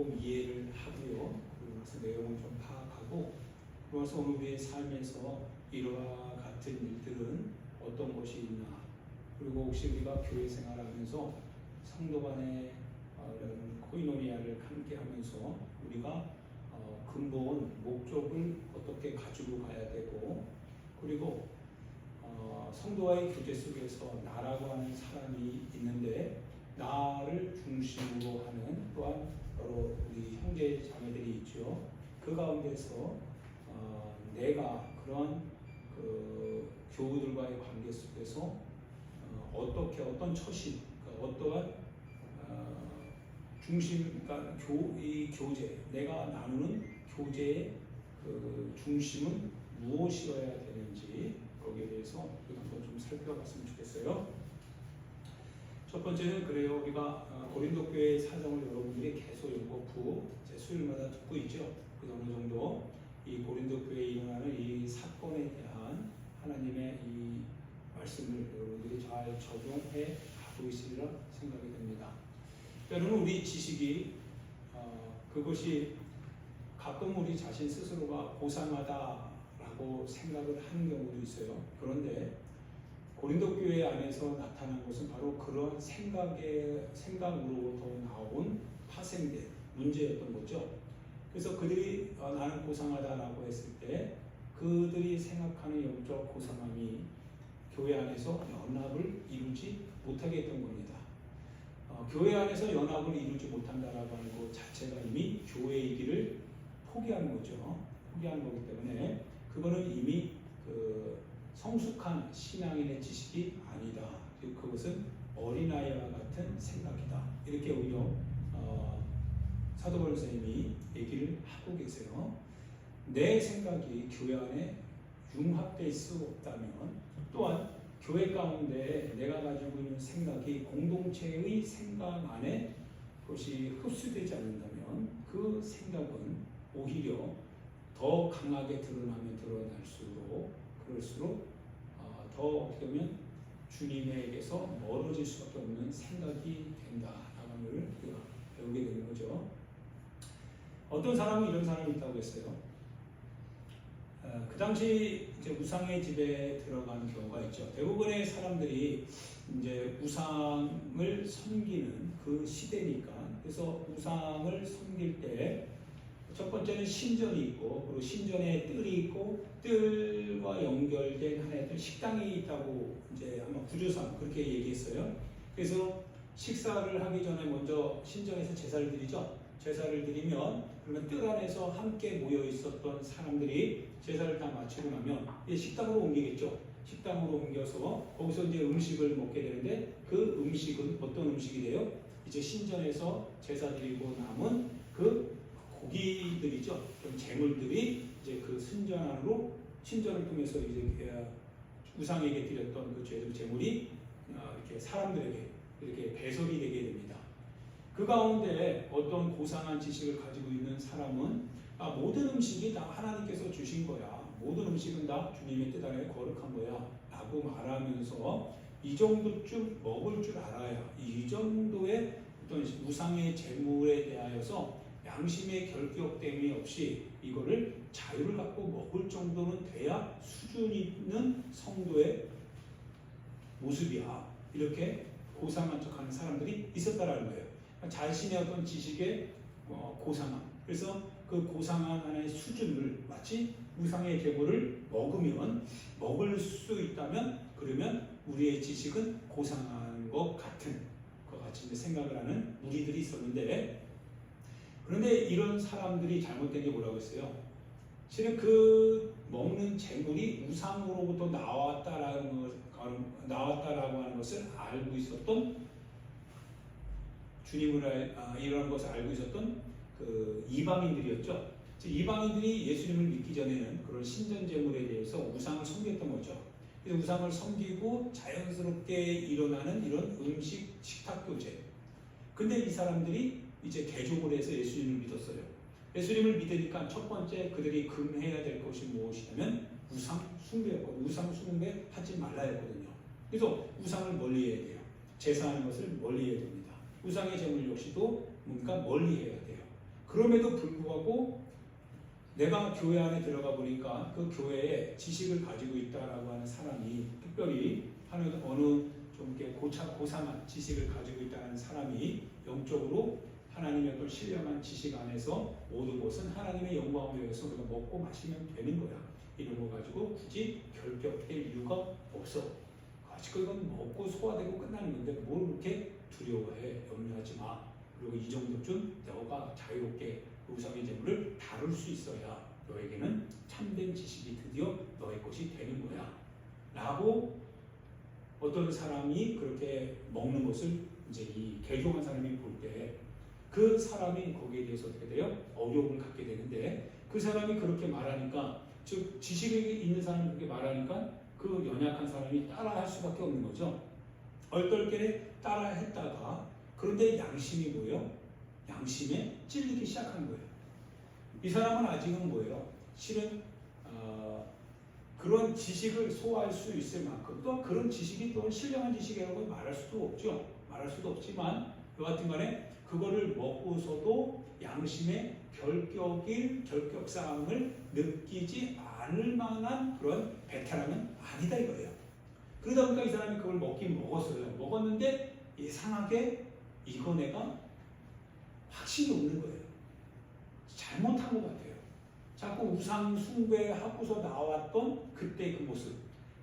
좀 이해를 하고요. 그리고 나서 내용을 좀 파악하고, 그래서 오늘 우리의 삶에서 이와 같은 일들은 어떤 것이 있나, 그리고 혹시 우리가 교회 생활하면서 성도 간의 이런 코이노니아를 함께 하면서 우리가 근본 목적을 어떻게 가지고 가야 되고, 그리고 성도와의 교제 속에서 나라고 하는 사람이 있는데 나를 중심으로 하는 또한 여러 우리 형제 자매들이 있죠. 그 가운데서 내가 그런 그 교우들과의 관계 속에서 어떻게 어떤 처신, 어떠한 중심, 그러니까 이 교제, 내가 나누는 교제의 그 중심은 무엇이어야 되는지 거기에 대해서 한번 좀 살펴봤으면 좋겠어요. 첫 번째는 그래요. 우리가 고린도 교회의 사정을 여러분들이 계속 연거푸 제 수요일마다 듣고 있죠. 그 어느 정도 이 고린도 교회에 일어나는 이 사건에 대한 하나님의 이 말씀을 여러분들이 잘 적용해 가고 있으리라 생각이 됩니다. 때로는 우리 지식이 그것이 가끔 우리 자신 스스로가 고상하다라고 생각을 하는 경우도 있어요. 그런데 고린도 교회 안에서 나타난 것은 바로 그런 생각으로부터 나온 파생된 문제였던 거죠. 그래서 그들이 나는 고상하다라고 했을 때 그들이 생각하는 영적 고상함이 교회 안에서 연합을 이루지 못하게 했던 겁니다. 교회 안에서 연합을 이루지 못한다라고 하는 것 자체가 이미 교회의 길을 포기하는 거죠. 포기하는 거기 때문에 그거는 이미 그 성숙한 신앙인의 지식이 아니다. 그것은 어린아이와 같은 생각이다. 이렇게 오히려 사도 바울 선생님이 얘기를 하고 계세요. 내 생각이 교회 안에 융합될 수 없다면, 또한 교회 가운데 내가 가지고 있는 생각이 공동체의 생각 안에 그것이 흡수되지 않는다면 그 생각은 오히려 더 강하게 드러나면 드러날수록 그럴수록 더 어떻게 보면 주님에게서 멀어질 수밖에 없는 생각이 된다라는 걸 우리가 배우게 되는 거죠. 어떤 사람은 이런 사람이 있다고 했어요. 그 당시 이제 우상의 집에 들어가는 경우가 있죠. 대부분의 사람들이 이제 우상을 섬기는 그 시대니까, 그래서 우상을 섬길 때 첫 번째는 신전이 있고, 그리고 신전에 뜰이 있고, 뜰과 연결된 하나의 식당이 있다고 이제 아마 구조상 그렇게 얘기했어요. 그래서 식사를 하기 전에 먼저 신전에서 제사를 드리죠. 제사를 드리면 그러면 뜰 안에서 함께 모여 있었던 사람들이 제사를 다 마치고 나면 이제 식당으로 옮기겠죠. 식당으로 옮겨서 거기서 이제 음식을 먹게 되는데 그 음식은 어떤 음식이 돼요? 이제 신전에서 제사 드리고 남은 그 고기들이죠. 그런 재물들이 이제 그 신전 안으로 신전을 통해서 이제 우상에게 드렸던 그 재물이 이렇게 사람들에게 이렇게 배설이 되게 됩니다. 그 가운데 어떤 고상한 지식을 가지고 있는 사람은 모든 음식이 다 하나님께서 주신 거야. 모든 음식은 다 주님의 뜻 안에 거룩한 거야. 라고 말하면서 이 정도쯤 먹을 줄 알아야 이 정도의 어떤 우상의 재물에 대하여서 양심의 결격됨이 없이 이거를 자유를 갖고 먹을 정도는 돼야 수준 있는 성도의 모습이야. 이렇게 고상한 척하는 사람들이 있었다라는 거예요. 자신의 어떤 지식의 고상함. 그래서 그 고상한 하나의 수준을 마치 우상의 재물을 먹을 수 있다면 그러면 우리의 지식은 고상한 것 같은 것 같이 생각을 하는 무리들이 있었는데, 그런데 이런 사람들이 잘못된 게 뭐라고 했어요? 실은 그 먹는 재물이 우상으로부터 나왔다라고 하는 것을 알고 있었던 이런 것을 알고 있었던 그 이방인들이었죠. 이방인들이 예수님을 믿기 전에는 그런 신전 제물에 대해서 우상을 섬겼던 거죠. 그래서 우상을 섬기고 자연스럽게 일어나는 이런 식탁 교제. 근데 이 사람들이 이제 개종을 해서 예수님을 믿었어요. 예수님을 믿으니까 첫 번째 그들이 금해야 될 것이 무엇이냐면 우상 숭배였거든요. 우상 숭배 하지 말아야 했거든요. 그래서 우상을 멀리해야 돼요. 제사하는 것을 멀리해야 됩니다. 우상의 제물 역시도 뭔가 멀리해야 돼요. 그럼에도 불구하고 내가 교회 안에 들어가 보니까 그 교회에 지식을 가지고 있다라고 하는 사람이, 특별히 어느 좀 이렇게 고상한 지식을 가지고 있다는 사람이 영적으로 하나님의 어떤 신령한 지식 안에서 모든 것은 하나님의 영광을 위해서 우리가 먹고 마시면 되는 거야. 이런 거 가지고 굳이 결격될 이유가 없어. 아직 이건 먹고 소화되고 끝나는 건데 뭘 그렇게 두려워해. 염려하지 마. 그리고 이 정도쯤 너가 자유롭게 우상의 재물을 다룰 수 있어야 너에게는 참된 지식이 드디어 너의 것이 되는 거야. 라고 어떤 사람이 그렇게 먹는 것을 이제 이 개종한 사람이 볼 때 그 사람이 거기에 대해서 어떻게 돼요? 어려움을 갖게 되는데 그 사람이 그렇게 말하니까, 즉 지식이 있는 사람이 그렇게 말하니까 그 연약한 사람이 따라할 수밖에 없는 거죠. 얼떨결에 따라했다가 그런데 양심이 뭐예요? 양심에 찔리기 시작한 거예요. 이 사람은 아직은 뭐예요? 실은 그런 지식을 소화할 수 있을 만큼 또 그런 지식이 또 신령한 지식이라고 말할 수도 없죠. 말할 수도 없지만 여하튼 간에 그거를 먹고서도 양심의 결격사항을 느끼지 않을 만한 그런 베테랑은 아니다 이거예요. 그러다 보니까 이 사람이 그걸 먹긴 먹었어요. 먹었는데 이상하게 이거 내가 확신이 없는 거예요. 잘못한 것 같아요. 자꾸 우상 숭배하고서 나왔던 그때 그 모습.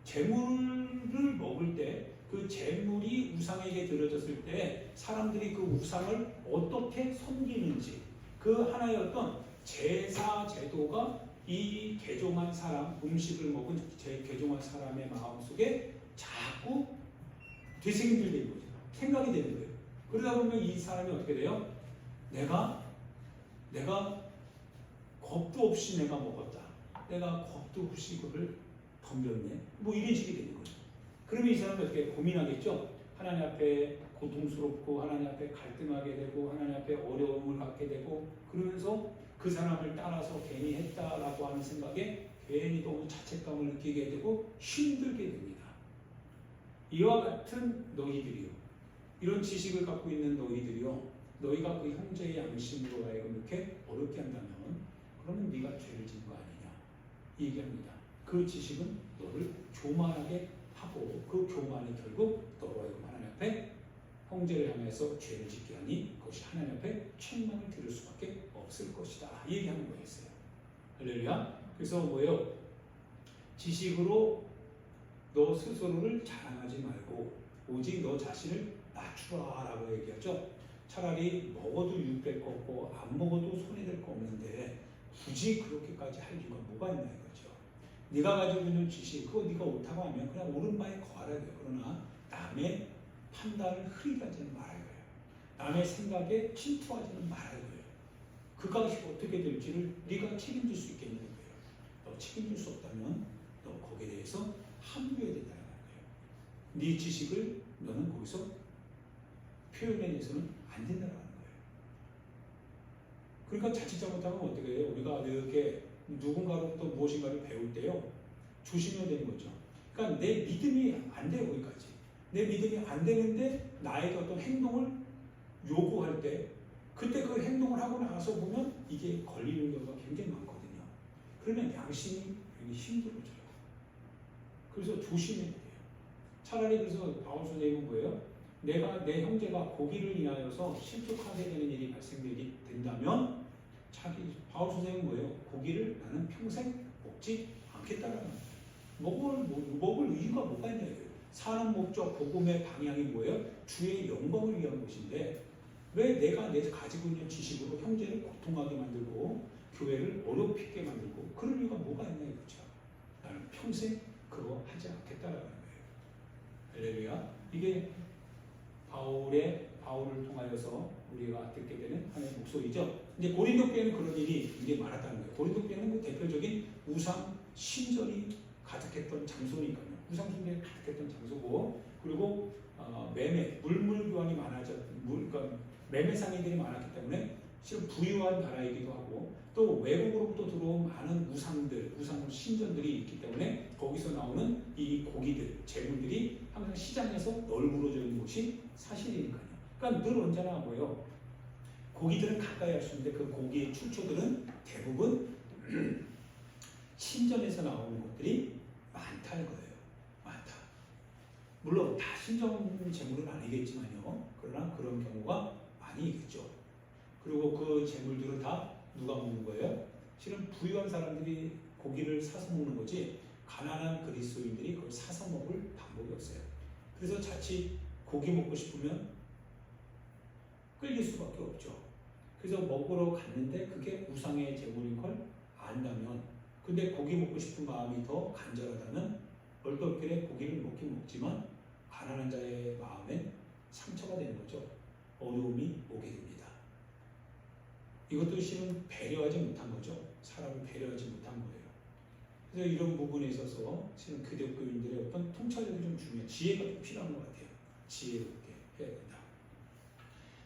재물을 먹을 때 그 재물이 우상에게 들어졌을 때 사람들이 그 우상을 어떻게 섬기는지, 그 하나의 어떤 제사 제도가 이 개종한 사람, 음식을 먹은 개종한 사람의 마음속에 자꾸 되새김질되는 거죠. 생각이 되는 거예요. 그러다 보면 이 사람이 어떻게 돼요? 내가 겁도 없이 내가 먹었다. 내가 겁도 없이 그걸 덤볐네. 뭐 이런 식이 되는 거죠. 그러면 이 사람은 어떻게 고민하겠죠? 하나님 앞에 고통스럽고 하나님 앞에 갈등하게 되고 하나님 앞에 어려움을 갖게 되고, 그러면서 그 사람을 따라서 괜히 했다라고 하는 생각에 괜히 또 자책감을 느끼게 되고 힘들게 됩니다. 이와 같은 너희들이요, 이런 지식을 갖고 있는 너희들이요, 너희가 그 형제의 양심으로 하여금 이렇게 어렵게 한다면 그러면 네가 죄를 지은 거 아니냐 이 얘기합니다. 그 지식은 너를 교만하게 하고 그 교만이 결국 너로 하여금 하나님 앞에 형제를 향해서 죄를 짓게 하니 그것이 하나님 앞에 책망을 들을 수밖에 없을 것이다 이 얘기하는 거였어요. 할렐루야. 그래서 뭐예요? 지식으로 너 스스로를 자랑하지 말고 오직 너 자신을 낮추라 라고 얘기하죠. 차라리 먹어도 육될 거 없고 안 먹어도 손해될 거 없는데 굳이 그렇게까지 할 이유가 뭐가 있나 이거죠. 네가 가지고 있는 지식 그거 네가 옳다고 하면 그냥 옳은 바에 거하라 돼요. 그러나 남의 판단을 흐리게 하지는 말아야 해요. 남의 생각에 침투하지는 말아야 해요. 그것이 어떻게 될지를 네가 책임질 수 있겠냐는 거예요. 너 책임질 수 없다면 너 거기에 대해서 합류해야 된다는 거예요. 네 지식을 너는 거기서 표현해내서는 안 된다는 거예요. 그러니까 자칫 잘못하면 어떻게 해요? 우리가 이렇게 누군가로부터 무엇인가를 배울 때요, 조심해야 되는 거죠. 그러니까 내 믿음이 안 돼요, 거기까지. 내 믿음이 안 되는데 나에게 어떤 행동을 요구할 때 그때 그 행동을 하고 나서 보면 이게 걸리는 경우가 굉장히 많거든요. 그러면 양심이 굉장히 힘들어져요. 그래서 조심해야 돼요. 차라리 그래서 바울 선생님은 뭐예요? 내가 내 형제가 고기를 인하여서 실족하게 되는 일이 발생되게 된다면 바울 선생님은 뭐예요? 고기를 나는 평생 먹지 않겠다라는 거예요. 먹을 이유가 뭐가 있냐 이거예요. 사는 목적 복음의 방향이 뭐예요? 주의 영광을 위한 것인데 왜 내가 가지고 있는 지식으로 형제를 고통하게 만들고 교회를 어렵게 만들고 그럴 이유가 뭐가 있냐 이거죠. 나는 평생 그거 하지 않겠다라는 거예요. 할렐루야. 이게 바울을 통하여서 우리가 듣게 되는 하나님의 목소리죠. 이제 고린도 교회는 그런 일이 굉장히 많았다는 거예요. 고린도 교회는 그 대표적인 우상 신전이 가득했던 장소니까요. 우상 숭배가 가득했던 장소고, 그리고 물물 교환이 그러니까 매매 상인들이 많았기 때문에 실은 부유한 나라이기도 하고, 또 외국으로부터 들어온 많은 우상 신전들이 있기 때문에 거기서 나오는 이 고기들, 재물들이 항상 시장에서 널브러져 있는 것이 사실이니까요. 그러니까 늘 언제나 뭐예요? 고기들은 가까이 할 수 있는데 그 고기의 출처들은 대부분 신전에서 나오는 것들이 많다 이거예요. 많다. 물론 다 신전 제물은 아니겠지만요. 그러나 그런 경우가 많이 있겠죠. 그리고 그 제물들은 다 누가 먹는 거예요? 실은 부유한 사람들이 고기를 사서 먹는 거지 가난한 그리스도인들이 그걸 사서 먹을 방법이 없어요. 그래서 자칫 고기 먹고 싶으면 끌릴 수밖에 없죠. 그래서 먹으러 갔는데 그게 우상의 제물인 걸 안다면, 근데 고기 먹고 싶은 마음이 더 간절하다면 얼떨결에 고기를 먹긴 먹지만 가난한 자의 마음엔 상처가 되는 거죠. 어려움이 오게 됩니다. 이것도 실은 배려하지 못한 거죠. 사람을 배려하지 못한 거예요. 그래서 이런 부분에 있어서 실은 기독교인들의 어떤 통찰력이 좀 중요해요. 지혜가 좀 필요한 것 같아요. 지혜롭게 해야 된다.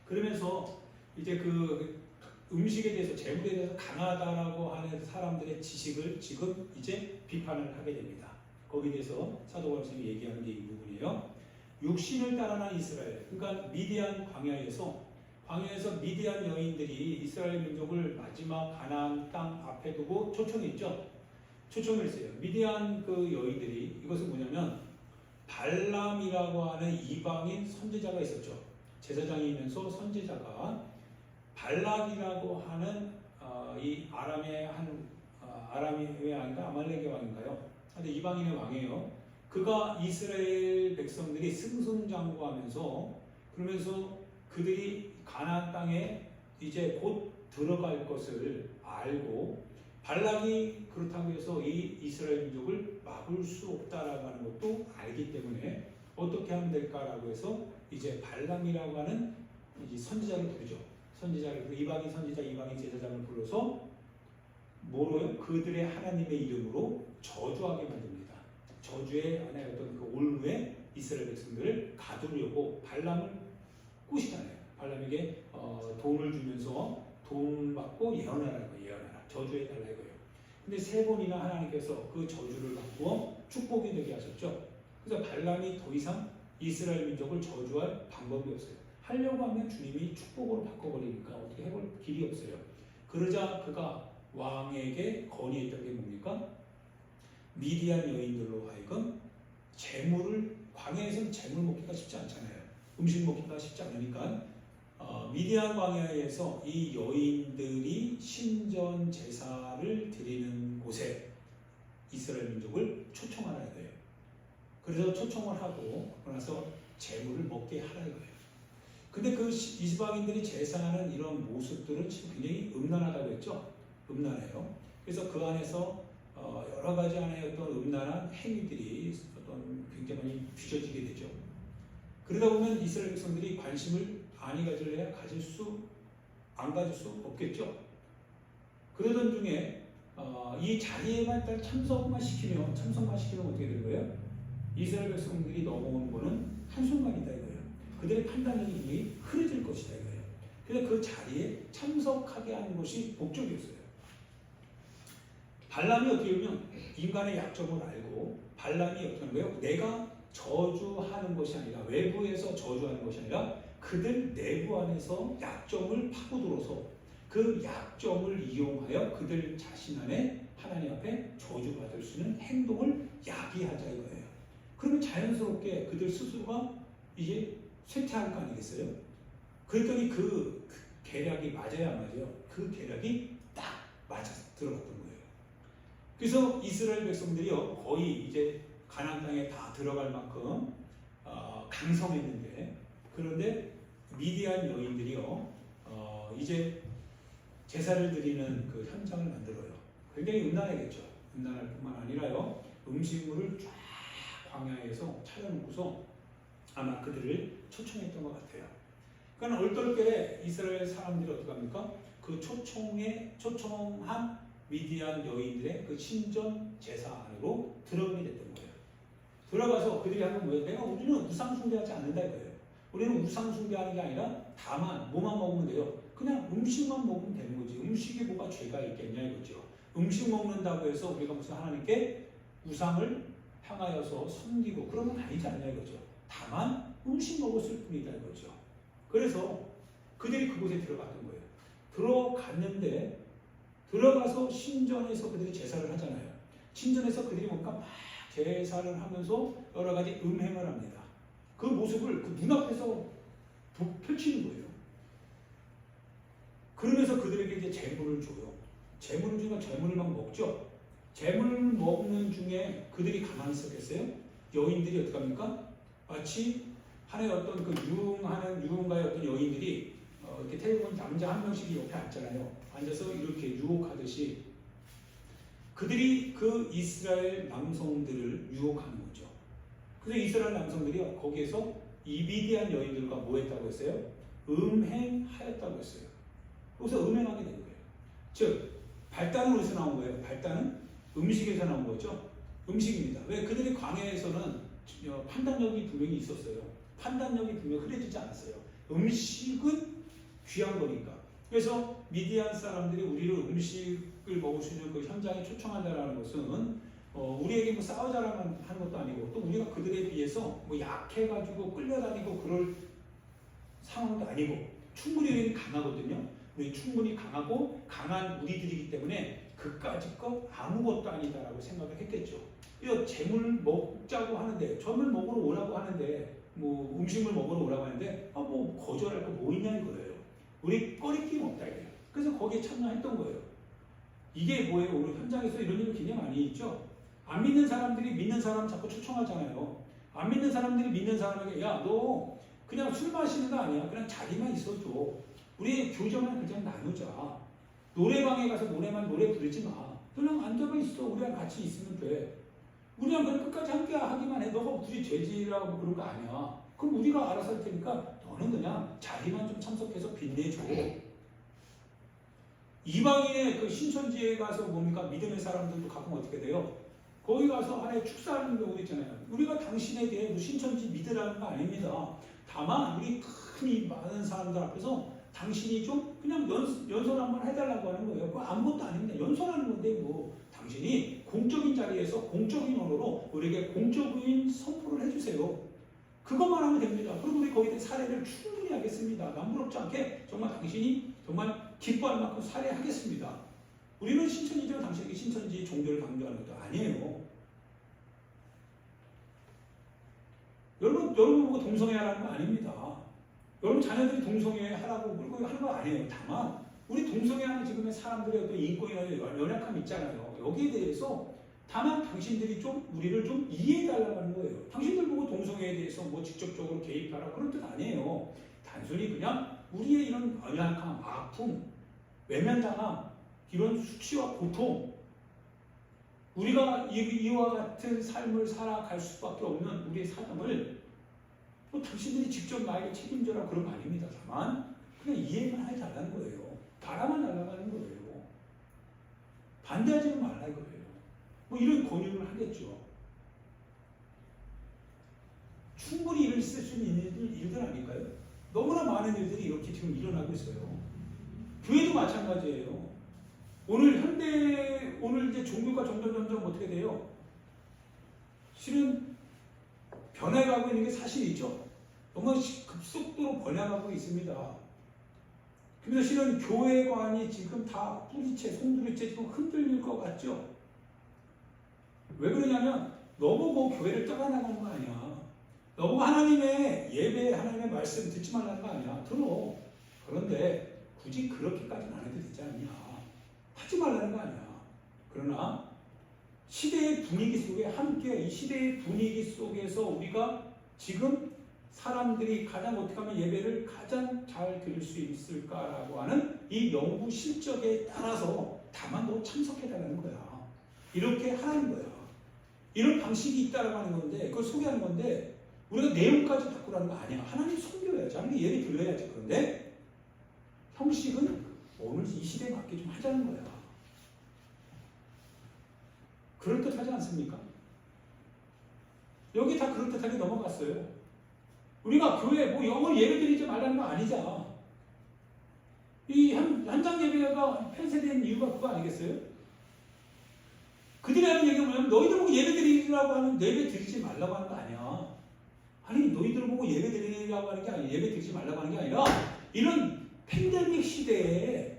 그러면서 이제 그 음식에 대해서, 재물에 대해서 강하다라고 하는 사람들의 지식을 지금 이제 비판을 하게 됩니다. 거기에 대해서 사도 바울 선생님이 얘기하는 게 이 부분이에요. 육신을 따라난 이스라엘, 그러니까 미디안 광야에서 미디안 여인들이 이스라엘 민족을 마지막 가나안 땅 앞에 두고 초청했죠. 초청을 했어요. 미디안 그 여인들이, 이것은 뭐냐면 발람이라고 하는 이방인 선지자가 있었죠. 제사장이면서 선지자가 발락이라고 하는 이 아람의 아람의 왕인가 아말렉의 왕인가요? 근데 이방인의 왕이에요. 그가 이스라엘 백성들이 승승장구하면서, 그러면서 그들이 가나안 땅에 이제 곧 들어갈 것을 알고, 발락이 그렇다고 해서 이 이스라엘 민족을 막을 수 없다라고 하는 것도 알기 때문에 어떻게 하면 될까라고 해서 이제 발람이라고 하는 이 선지자를 부르죠. 선지자를, 이방인 선지자, 이방인 제사장을 불러서 뭐로요? 그들의 하나님의 이름으로 저주하게 만듭니다. 저주의 하나의 어떤 그 올무에 이스라엘 백성들을 가두려고 발람을 꾸시잖아요. 발람에게 돈을 주면서 돈 받고 예언하라는 거예요. 예언하라. 저주해달라 이거예요. 근데 3번이나 하나님께서 그 저주를 바꾸어 축복이 되게 하셨죠. 그래서 발람이 더 이상 이스라엘 민족을 저주할 방법이 없어요. 하려고 하면 주님이 축복으로 바꿔버리니까 어떻게 해볼 길이 없어요. 그러자 그가 왕에게 건의했던 게 뭡니까? 미디안 여인들로 하여금 재물을, 광야에서는 재물 먹기가 쉽지 않잖아요. 음식 먹기가 쉽지 않으니까 미디안 광야에서 이 여인들이 신전 제사를 드리는 곳에 이스라엘 민족을 초청하라 이거예요. 그래서 초청을 하고 나서 재물을 먹게 하라 이거예요. 근데 그 이방인들이 제사하는 이런 모습들은 지금 굉장히 음란하다고 했죠. 음란해요. 그래서 그 안에서 여러 가지 안에 어떤 음란한 행위들이 어떤 굉장히 많이 빚어지게 되죠. 그러다 보면 이스라엘 백성들이 관심을 많이 가질래야 안 가질 수 없겠죠. 그러던 중에 이 자리에만 일단 참석만 시키면 어떻게 될 거예요? 이스라엘 백성들이 넘어오는 거는 한순간이다 이거예요. 그들의 판단력이 흐려질 것이다 이거예요. 그래서 그 자리에 참석하게 하는 것이 목적이었어요. 발람이 어떻게 보면 인간의 약점을 알고, 발람이 어떻게 하는 거예요? 내가 저주하는 것이 아니라, 외부에서 저주하는 것이 아니라 그들 내부 안에서 약점을 파고들어서 그 약점을 이용하여 그들 자신 안에 하나님 앞에 저주받을 수 있는 행동을 야기하자 이거예요. 그러면 자연스럽게 그들 스스로가 이제 쇠퇴할 거 아니겠어요? 그랬더니 그 계략이 맞아야 안 맞아요? 그 계략이 딱 맞아서 들어갔던 거예요. 그래서 이스라엘 백성들이요, 거의 이제 가나안 땅에 다 들어갈 만큼 강성했는데, 그런데 미디안 여인들이요, 이제 제사를 드리는 그 현장을 만들어요. 굉장히 음란하겠죠. 음란할 뿐만 아니라요, 음식물을 쫙 광야에서 차려놓고서 아마 그들을 초청했던 것 같아요. 그러니까 얼떨결에 이스라엘 사람들이 어떻게 합니까? 그 초청한 미디안 여인들의 그 신전 제사 안으로 들어가게 됐던 거예요. 들어가서 그들이 하는 뭐예요? 우리는 우상 숭배하지 않는다 이거예요. 우리는 우상 숭배하는 게 아니라 다만 뭐만 먹으면 돼요? 그냥 음식만 먹으면 되는 거지. 음식에 뭐가 죄가 있겠냐 이거죠. 음식 먹는다고 해서 우리가 무슨 하나님께 우상을 향하여서 섬기고 그런 건 아니지 않냐 이거죠. 다만 음식 먹었을 뿐이다 이거죠. 그래서 그들이 그곳에 들어갔던 거예요. 들어갔는데 들어가서 신전에서 그들이 제사를 하잖아요. 신전에서 그들이 뭔가 막 제사를 하면서 여러 가지 음행을 합니다. 그 모습을 그 눈앞에서 펼치는 거예요. 그러면서 그들에게 이제 재물을 줘요. 재물을 주면 재물을 막 먹죠. 재물을 먹는 중에 그들이 가만히 있었겠어요? 여인들이 어떻게 합니까? 마치 하나의 어떤 그 유흥가의 어떤 여인들이 이렇게 테이블 남자 한 명씩 옆에 앉잖아요. 앉아서 이렇게 유혹하듯이 그들이 그 이스라엘 남성들을 유혹하는 거죠. 그래서 이스라엘 남성들이 거기에서 이 미디안 여인들과 뭐 했다고 했어요? 음행하였다고 했어요. 그래서 음행하게 된 거예요. 즉 발단은 어디서 나온 거예요? 발단은 음식에서 나온 거죠. 음식입니다. 왜? 그들이 광야에서는 판단력이 분명히 있었어요. 판단력이 분명히 흐려지지 않았어요. 음식은 귀한 거니까. 그래서 미디안 사람들이 우리를 음식을 먹을 수 있는 그 현장에 초청한다라는 것은 우리에게 뭐 싸우자라는 하는 것도 아니고 또 우리가 그들에 비해서 뭐 약해가지고 끌려다니고 그럴 상황도 아니고 충분히 우리는 강하거든요. 우리 충분히 강하고 강한 우리들이기 때문에 그까짓 것 아무것도 아니다라고 생각을 했겠죠. 이 재물 먹자고 하는데 점을 먹으러 오라고 하는데 뭐 음식물 먹으러 오라고 하는데 뭐 거절할 거 뭐 있냐 이거예요. 우리 꺼리낌 없다 이거예요. 그래서 거기에 참여했던 거예요. 이게 뭐예요? 오늘 현장에서 이런 일 굉장히 많이 있죠. 안 믿는 사람들이 믿는 사람 자꾸 초청하잖아요. 안 믿는 사람들이 믿는 사람에게 야 너 그냥 술 마시는 거 아니야. 그냥 자리만 있어줘. 우리 교제만 그냥 나누자. 노래방에 가서 노래 부르지 마. 그냥 앉아만 있어. 우리랑 같이 있으면 돼. 우리랑 그냥 끝까지 함께 하기만 해. 너가 굳이 죄지라고 그런 거 아니야. 그럼 우리가 알아서 할 테니까 너는 그냥 자기만 좀 참석해서 빛내줘. 이방인의 그 신천지에 가서 뭡니까? 믿음의 사람들도 가끔 어떻게 돼요? 거기 가서 하나의 축사하는 경우 있잖아요. 우리가 당신에 대해 뭐 신천지 믿으라는 거 아닙니다. 다만 우리 큰 많은 사람들 앞에서 당신이 좀 그냥 연설 한번 해달라고 하는 거예요. 그거 아무것도 아닙니다. 연설하는 건데 뭐 당신이 공적인 자리에서 공적인 언어로 우리에게 공적인 선포를 해주세요. 그것만 하면 됩니다. 그리고 우리 거기에 대한 사례를 충분히 하겠습니다. 남부럽지 않게 정말 당신이 정말 기뻐할 만큼 사례하겠습니다. 우리는 신천지지만 당신에게 신천지 종교를 강조하는 것도 아니에요. 여러분 보고 동성애하라는 거 아닙니다. 여러분 자녀들이 동성애 하라고 그러고 하는 거 아니에요. 다만 우리 동성애하는 지금의 사람들의 어떤 인권이나 연약함이 있잖아요. 여기에 대해서 다만 당신들이 좀 우리를 좀 이해해달라고 하는 거예요. 당신들 보고 동성애에 대해서 뭐 직접적으로 개입하라 그런 뜻 아니에요. 단순히 그냥 우리의 이런 연약함, 아픔, 외면당함, 이런 수치와 고통, 우리가 이와 같은 삶을 살아갈 수밖에 없는 우리의 삶을 뭐 당신들이 직접 나에게 책임져라 그런 거 아닙니다. 다만 그냥 이해만 해달라는 거예요. 바라만 달라는 거예요. 반대하지는 말라 이거예요. 뭐 이런 권유를 하겠죠. 충분히 일을 쓸 수 있는 일들 아닐까요? 너무나 많은 일들이 이렇게 지금 일어나고 있어요. 교회도 마찬가지예요. 오늘 이제 종교가 점점 어떻게 돼요? 실은 변해가고 있는 게 사실이죠. 너무 급속도로 변해가고 있습니다. 그래서 실은 교회관이 지금 다 뿌리채, 송두리째 지금 흔들릴 것 같죠? 왜 그러냐면 너보고 교회를 떠나가는 거 아니야. 너보고 하나님의 예배, 하나님의 말씀 듣지 말라는 거 아니야. 들어. 그런데 굳이 그렇게까지는 안 해도 되지 않냐. 하지 말라는 거 아니야. 그러나 시대의 분위기 속에 함께 이 시대의 분위기 속에서 우리가 지금 사람들이 가장 어떻게 하면 예배를 가장 잘 드릴 수 있을까라고 하는 이 연구 실적에 따라서 다만 너 참석해달라는 거야. 이렇게 하라는 거야. 이런 방식이 있다라고 하는 건데 그걸 소개하는 건데 우리가 내용까지 바꾸라는 거 아니야. 하나님 섬겨야지. 하나님 예배 드려야지. 그런데 형식은 오늘 이 시대에 맞게 좀 하자는 거야. 그럴듯하지 않습니까? 여기 다 그럴듯하게 넘어갔어요. 우리가 교회 뭐 영어 예배 드리지 말라는 거 아니잖아. 이 현장 예배가 폐쇄된 이유가 그거 아니겠어요? 그들이 하는 얘기가 뭐냐면 너희들 보고 예배 드리라고 하면 예배 드리지 말라고 하는 거 아니야. 아니 너희들 보고 예배 드리라고 하는 게 아니야. 예배 드리지 말라고 하는 게 아니라 이런 팬데믹 시대에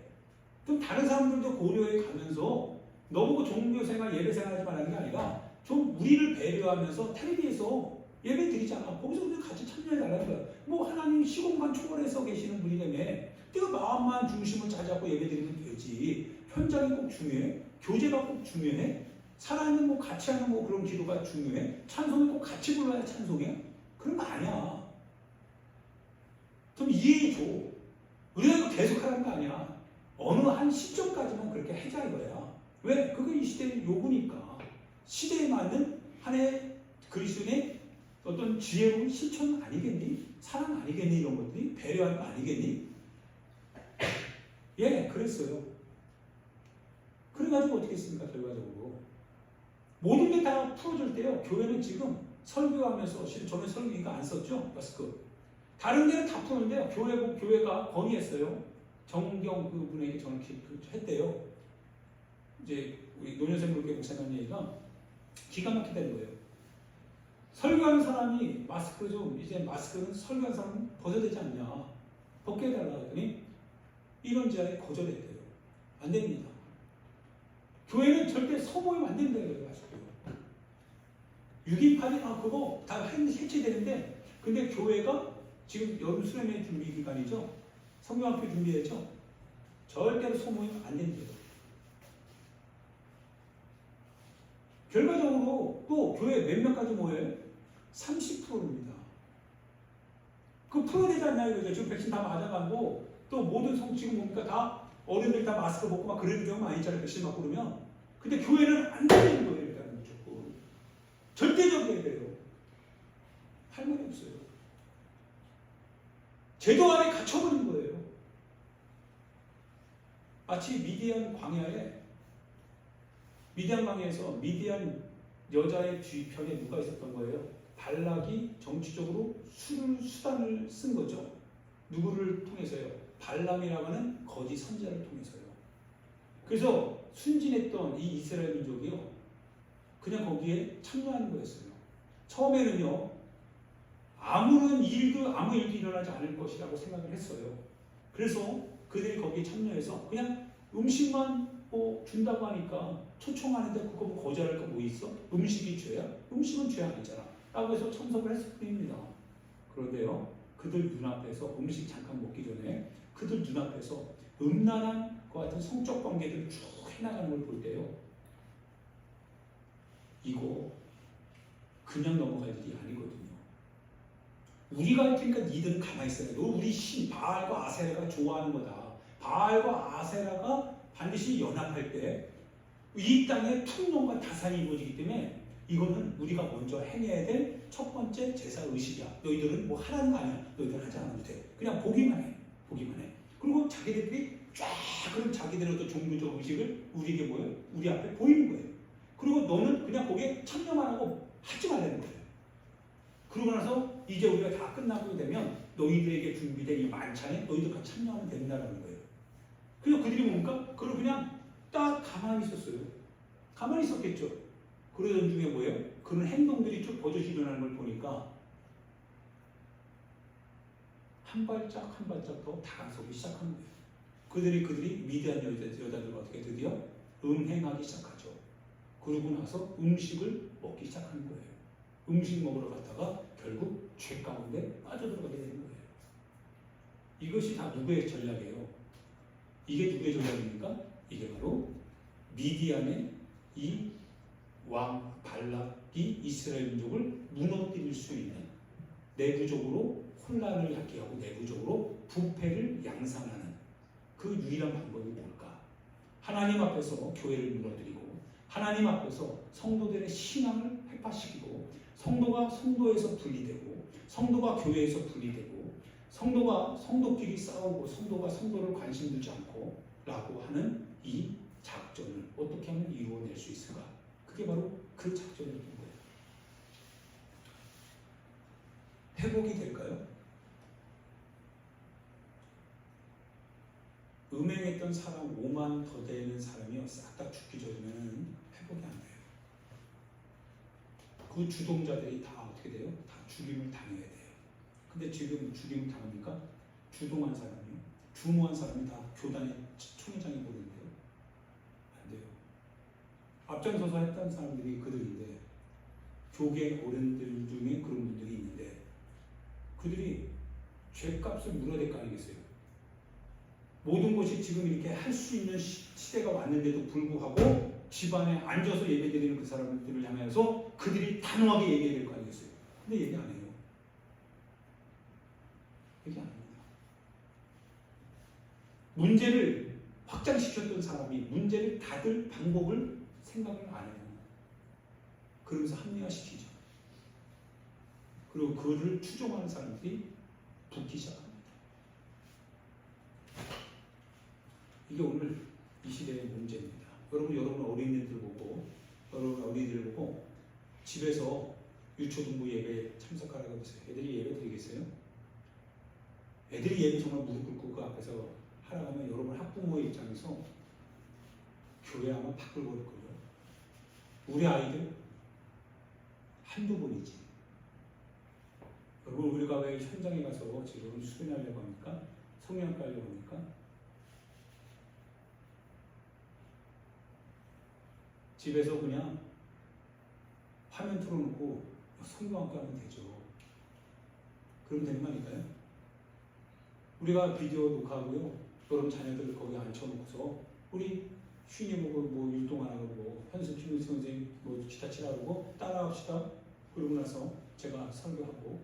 좀 다른 사람들도 고려해 가면서 너보고 종교생활, 예배생활 하지 말라는 게 아니라 좀 우리를 배려하면서 텔레비에서 예배 드리잖아. 거기서 우리 같이 참여해달라는 거야. 뭐 하나님 시공간 초월해서 계시는 분이라며 내가 마음만 중심을 찾아갖고 예배 드리면 되지. 현장이 꼭 중요해? 교제가 꼭 중요해? 살아있는 뭐 같이 하는 뭐 그런 기도가 중요해? 찬송이 꼭 같이 불러야 찬송해? 그런 거 아니야. 좀 이해해줘. 우리가 이거 계속 하라는 거 아니야. 어느 한 시점까지만 그렇게 해자 이거야. 왜? 그게 이 시대의 요구니까. 시대에 맞는 하나의 그리스도인의 어떤 지혜로운 실천 아니겠니? 사랑 아니겠니? 이런 것들이 배려하는 거 아니겠니? 예, 그랬어요. 그래가지고 어떻게 했습니까? 결과적으로 모든 게 다 풀어질 때요. 교회는 지금 설교하면서 저는 설교니까 안 썼죠? 마스크. 다른 데는 다 푸는데요. 교회가 건의했어요. 정경 그분에게 저는 했대요. 이제 우리 노년생 물교 목사님 얘기가 기가 막히다는 거예요. 설교하는 사람이 마스크 좀 이제 마스크는 설교하는 사람은 벗어야 되지 않냐? 벗게 해달라고 했더니 이런 제안에 거절했대요. 안 됩니다. 교회는 절대 소모임 안 된다 이거예요. 6.28이 그거 다 해체되는데 근데 교회가 지금 여름 수련회 준비 기간이죠. 성경학교 준비했죠. 절대로 소모임 안 된대요. 결과적으로 또 교회 몇 명까지 모여요? 30%입니다. 그 풀어야 되지 않나요? 그죠? 지금 백신 다 맞아가고 또 모든 지금 뭡니까? 다 어른들 다 마스크 벗고 막 그래도 경우 많이 있잖아요. 백신 맞고 그러면. 근데 교회는 안 되는 거예요. 일단 무조건. 절대적이어야 돼요. 할 말이 없어요. 제도 안에 갇혀버린 거예요. 마치 미디안 광야에서 미디안 여자의 뒤편에 누가 있었던 거예요? 발락이 정치적으로 수단을 쓴 거죠. 누구를 통해서요? 발람이라고 하는 거짓 선자를 통해서요. 그래서 순진했던 이 이스라엘 민족이요. 그냥 거기에 참여하는 거였어요. 처음에는요. 아무 일도 일어나지 않을 것이라고 생각을 했어요. 그래서 그들이 거기에 참여해서 그냥 음식만 뭐 준다고 하니까 초청하는데 그거 뭐 거절할 거 뭐 있어? 음식이 죄야? 음식은 죄 아니잖아. 라고 해서 참석을 했을 뿐입니다. 그런데요. 그들 눈앞에서 음식 잠깐 먹기 전에 그들 눈앞에서 음란한 것 같은 성적 관계들을 쭉 해나가는 걸 볼 때요. 이거 그냥 넘어갈 일이 아니거든요. 우리가 할 테니까 니들은 가만히 있어야 돼. 우리 신 바알과 아세라가 좋아하는 거다. 바알과 아세라가 반드시 연합할 때 이 땅에 풍년과 다산이 이루어지기 때문에 이거는 우리가 먼저 행해야 될 첫 번째 제사 의식이야. 너희들은 뭐 하라는 거 아니야. 너희들은 하지 않아도 돼. 그냥 보기만 해. 그리고 자기들끼리 쫙 그런 자기들의 어떤 종교적 의식을 우리에게 뭐예요? 우리 앞에 보이는 거예요. 그리고 너는 그냥 거기에 참여만 하고 하지 말라는 거예요. 그러고 나서 이제 우리가 다 끝나고 되면 너희들에게 준비된 이 만찬에 너희들 같이 참여하면 된다는 거예요. 그래서 그들이 뭡니까? 그걸 그냥 딱 가만히 있었어요. 가만히 있었겠죠. 그러던 중에 뭐예요? 그런 행동들이 쭉 버젓이 일어나는 걸 보니까 한 발짝 한 발짝 더 다가서기 시작한 거예요. 그들이 미디안 여자들과 어떻게 드디어 음행하기 시작하죠. 그러고 나서 음식을 먹기 시작하는 거예요. 음식 먹으러 갔다가 결국 죄 가운데 빠져들어가게 되는 거예요. 이것이 다 누구의 전략이에요? 이게 누구의 전략입니까? 이게 바로 미디안의 이 왕 발락이 이스라엘 민족을 무너뜨릴 수 있는 내부적으로 혼란을 야기하고 내부적으로 부패를 양산하는 그 유일한 방법이 뭘까? 하나님 앞에서 교회를 무너뜨리고 하나님 앞에서 성도들의 신앙을 획파시키고 성도가 성도에서 분리되고 성도가 교회에서 분리되고 성도끼리 싸우고 성도가 성도를 관심 두지 않고 라고 하는 이 작전을 어떻게 하면 이루어낼 수 있을까? 그게 바로 그 작전이었던 거예요. 회복이 될까요? 음행했던 사람 5만 더 되는 사람이요. 싹 다 죽기 전에는 회복이 안 돼요. 그 주동자들이 다 어떻게 돼요? 다 죽임을 당해야 돼요. 근데 지금 죽임을 당합니까? 주동한 사람이요. 중후한 사람이 다 교단의 총회장이 보는데요. 안 돼요. 앞장서서 했던 사람들이 그들인데 교계 어른들 중에 그런 분들이 있는데 그들이 죄값을 물어야 될 거 아니겠어요? 모든 것이 지금 이렇게 할 수 있는 시대가 왔는데도 불구하고 집안에 앉아서 예배드리는 그 사람들을 향해서 그들이 단호하게 얘기해야 될 거 아니겠어요? 근데 얘기 안 해요. 얘기 안 합니다. 문제를 확장시켰던 사람이 문제를 닫을 방법을 생각을 안 해요. 그러면서 합리화시키죠. 그리고 그를 추종하는 사람들이 붙기 시작합니다. 이게 오늘 이 시대의 문제입니다. 여러분 어린이들 보고 집에서 유초등부 예배에 참석하라고 해보세요. 애들이 예배 드리겠어요? 애들이 예배 정말 무릎 꿇고 그 앞에서 하라고 하면 여러분 학부모의 입장에서 교회 아마 바글거릴걸요. 우리 아이들 한두 번이지. 여러분 우리가 왜 현장에 가서 지금 수련하려고 합니까? 성령학과 하려고 합니까? 집에서 그냥 화면 틀어놓고 성경학교 하면 되죠. 그러면 되는 거 아닐까요? 우리가 비디오 녹화하고요. 여러분 자녀들 거기 앉혀놓고서 우리 슈니 보고 뭐 율동하라고 뭐 현수 슈니 선생님 뭐 기타 치라고 따라합시다. 그러고 나서 제가 설교하고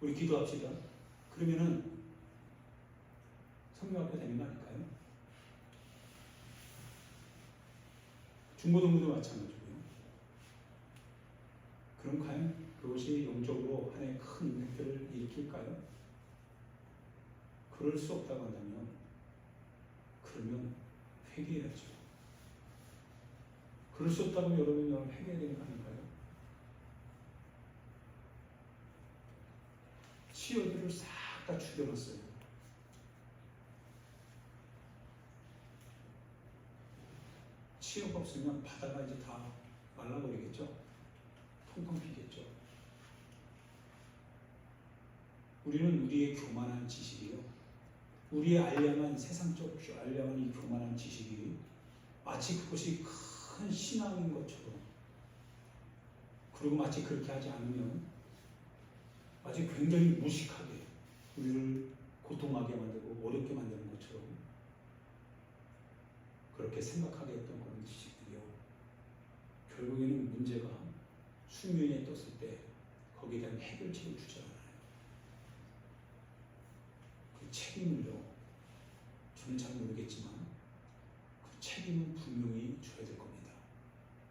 우리 기도합시다. 그러면은 성경학교 되는 거 아닐까요? 중고등부도 마찬가지고요. 그럼 과연 그것이 영적으로 하나의 큰 임팩트를 일으킬까요? 그럴 수 없다고 한다면 그러면 회개해야죠. 그럴 수 없다면 여러분 회개해야 되는 거 아닌가요? 치어들을 싹 다 죽여놨어요. 치어가 없으면 바다가 이제 다 말라버리겠죠. 통통 피겠죠. 우리는 우리의 교만한 지식이요. 우리의 알량한 세상적 알량한 이 교만한 지식이 마치 그것이 큰 신앙인 것처럼 그리고 마치 그렇게 하지 않으면 마치 굉장히 무식하게 우리를 고통하게 만들고 어렵게 만드는 것처럼 그렇게 생각하게 했던 그런 지식들이요. 결국에는 문제가 수면에 떴을 때 거기에 대한 해결책을 주지 않아요. 그 책임을요. 저는 잘 모르겠지만 그 책임은 분명히 져야 될 겁니다.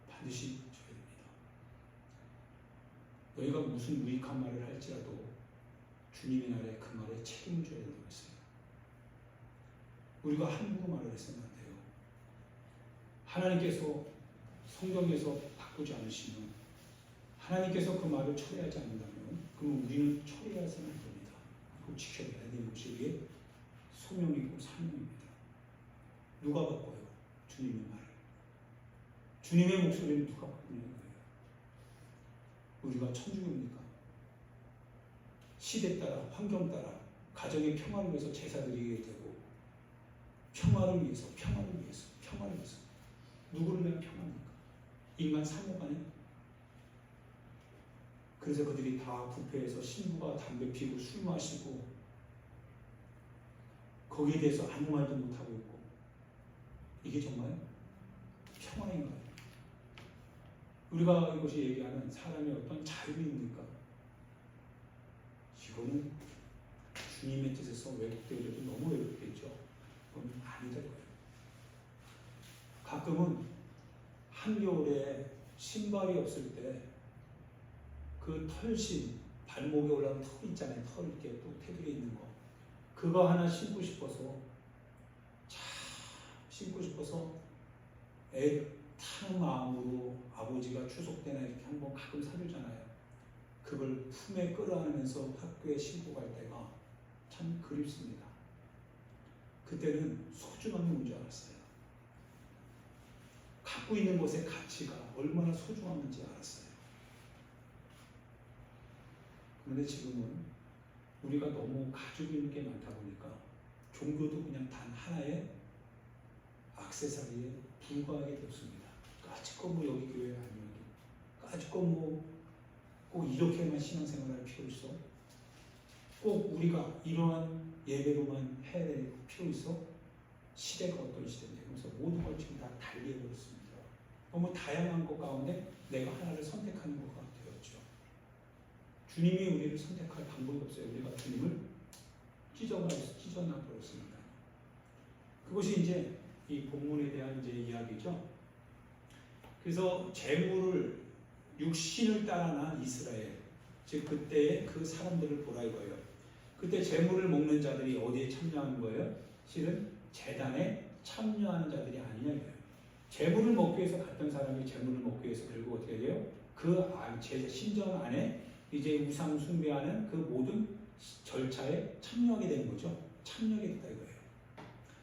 반드시 져야 됩니다. 너희가 무슨 무익한 말을 할지라도 주님의 날에 그 말에 책임을 져야 된다고 했어요. 우리가 함부로 말을 해서는 안 돼요. 하나님께서 성경에서 바꾸지 않으시면 하나님께서 그 말을 처리하지 않는다면 그럼 우리는 처리해서는 안 됩니다. 꼭 지켜야 돼. 내 목소리에 소명이고 사명입니다. 누가 바꿔요? 주님의 말을. 주님의 목소리를 누가 바꾸는 거예요? 우리가 천주교입니까? 시대 따라 환경 따라 가정의 평화를 위해서 제사 드리게 되고 평화를 위해서 누구를 위한 평화입니까? 인간 상호간에. 그래서 그들이 다 부패해서 신부가 담배 피우고 술 마시고 거기에 대해서 아무 말도 못하고 있고 이게 정말 평화인가요? 우리가 이것이 얘기하는 사람의 어떤 자유입니까? 이거는 주님의 뜻에서 왜곡되어도 너무 왜곡되죠. 그건 아니다 이거예요. 가끔은 한겨울에 신발이 없을 때 그 털신 발목에 올라온 털 있잖아요. 털 이렇게 또 테두리에 있는 거 그거 하나 신고 싶어서 애 타는 마음으로 아버지가 추석 때나 이렇게 한번 가끔 사주잖아요. 그걸 품에 끌어안으면서 학교에 신고 갈 때가 참 그립습니다. 그때는 소중함이 뭔지 알았어요. 갖고 있는 것의 가치가 얼마나 소중한지 알았어요. 그런데 지금은 우리가 너무 가지고 있는 게 많다 보니까 종교도 그냥 단 하나의 액세서리에 불과하게 되었습니다. 까짓거 뭐 여기 교회 아니어도, 까짓거 뭐 꼭 이렇게만 신앙생활할 필요 있어? 꼭 우리가 이러한 예배로만 해야 될 필요 있어? 시대가 어떤 시대인데, 그래서 모든 걸 지금 다 달리해버렸습니다. 너무 다양한 것 가운데 내가 하나를 선택하는 것 같아요. 주님이 우리를 선택할 방법이 없어요. 우리가 주님을 찢어놔버렸으니까. 그것이 이제 이 본문에 대한 이제 이야기죠. 그래서 재물을 육신을 따라 난 이스라엘, 즉 그때의 그 사람들을 보라 이거예요. 그때 재물을 먹는 자들이 어디에 참여하는 거예요? 실은 제단에 참여하는 자들이 아니냐 이거예요. 재물을 먹기 위해서 갔던 사람이 재물을 먹기 위해서 결국 어떻게 돼요? 그 신전 안에 이제 우상 숭배하는 그 모든 절차에 참여하게 되는 거죠. 참여하게 됐다 이거예요.